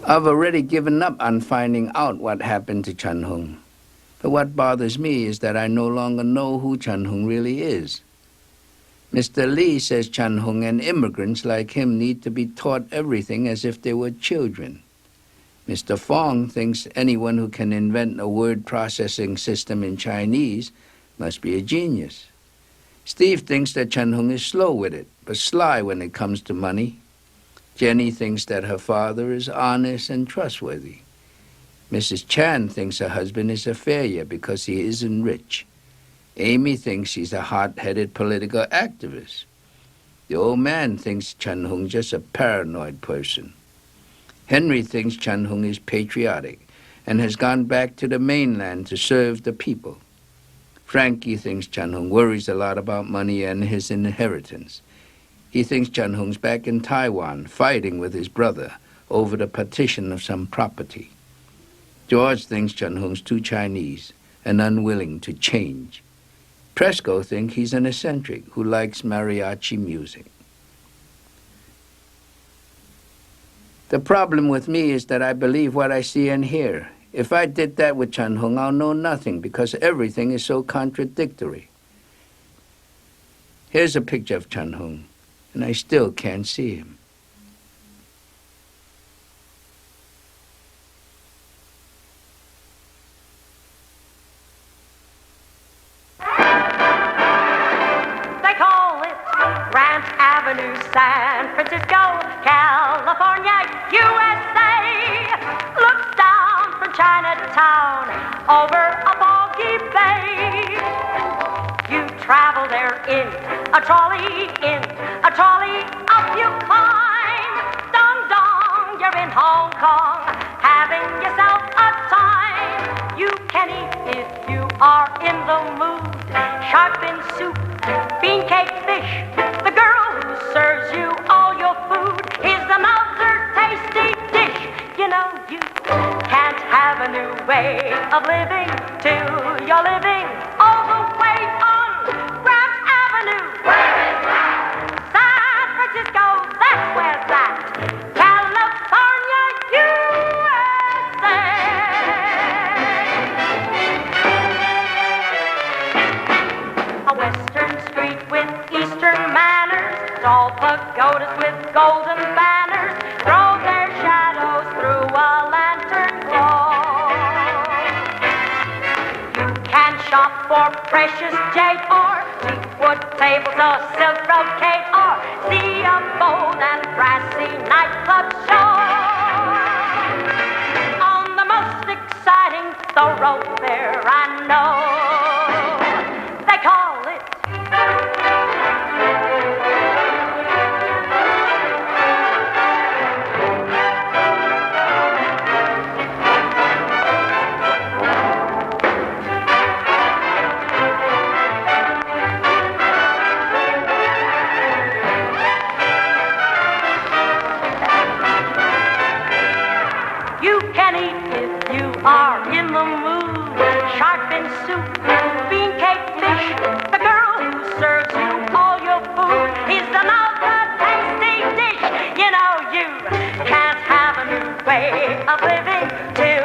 I've already given up on finding out what happened to Chen Hong. But what bothers me is that I no longer know who Chen Hong really is. Mr. Lee says Chen Hong and immigrants like him need to be taught everything as if they were children. Mr. Fong thinks anyone who can invent a word processing system in Chinese must be a genius. Steve thinks that Chen Hong is slow with it, but sly when it comes to money. Jenny thinks that her father is honest and trustworthy. Mrs. Chan thinks her husband is a failure because he isn't rich. Amy thinks she's a hot-headed political activist. The old man thinks Chen Hong just a paranoid person. Henry thinks Chen Hong is patriotic and has gone back to the mainland to serve the people. Frankie thinks Chen Hong worries a lot about money and his inheritance. He thinks Chen Hong's back in Taiwan fighting with his brother over the partition of some property. George thinks Chen Hong's too Chinese and unwilling to change. Presco thinks he's an eccentric who likes mariachi music. The problem with me is that I believe what I see and hear. If I did that with Chen Hong, I'll know nothing because everything is so contradictory. Here's a picture of Chen Hong, and I still can't see him. over a boggy bay. You travel there in a trolley, up you climb. Dong dong, you're in Hong Kong, having yourself a time. You can eat if you are in the mood. Shark fin soup, bean cake fish. The girl who serves you all your food is another tasty dish. You know you can't have a new way of living till you're living all the way on Grant Avenue. Where is that? San Francisco, that's where's that. California, USA. A western street with eastern manners, tall pagodas with golden banners throw their shadows through a lantern glow. You can shop for precious jade or teakwood tables or silk brocade or see a bold and brassy nightclub show. On the most exciting thoroughfare I know, they call it you can eat if you are in the mood. Shark fin soup, bean cake fish. The girl who serves you all your food is another tasty dish. You know you can't have a new way of living till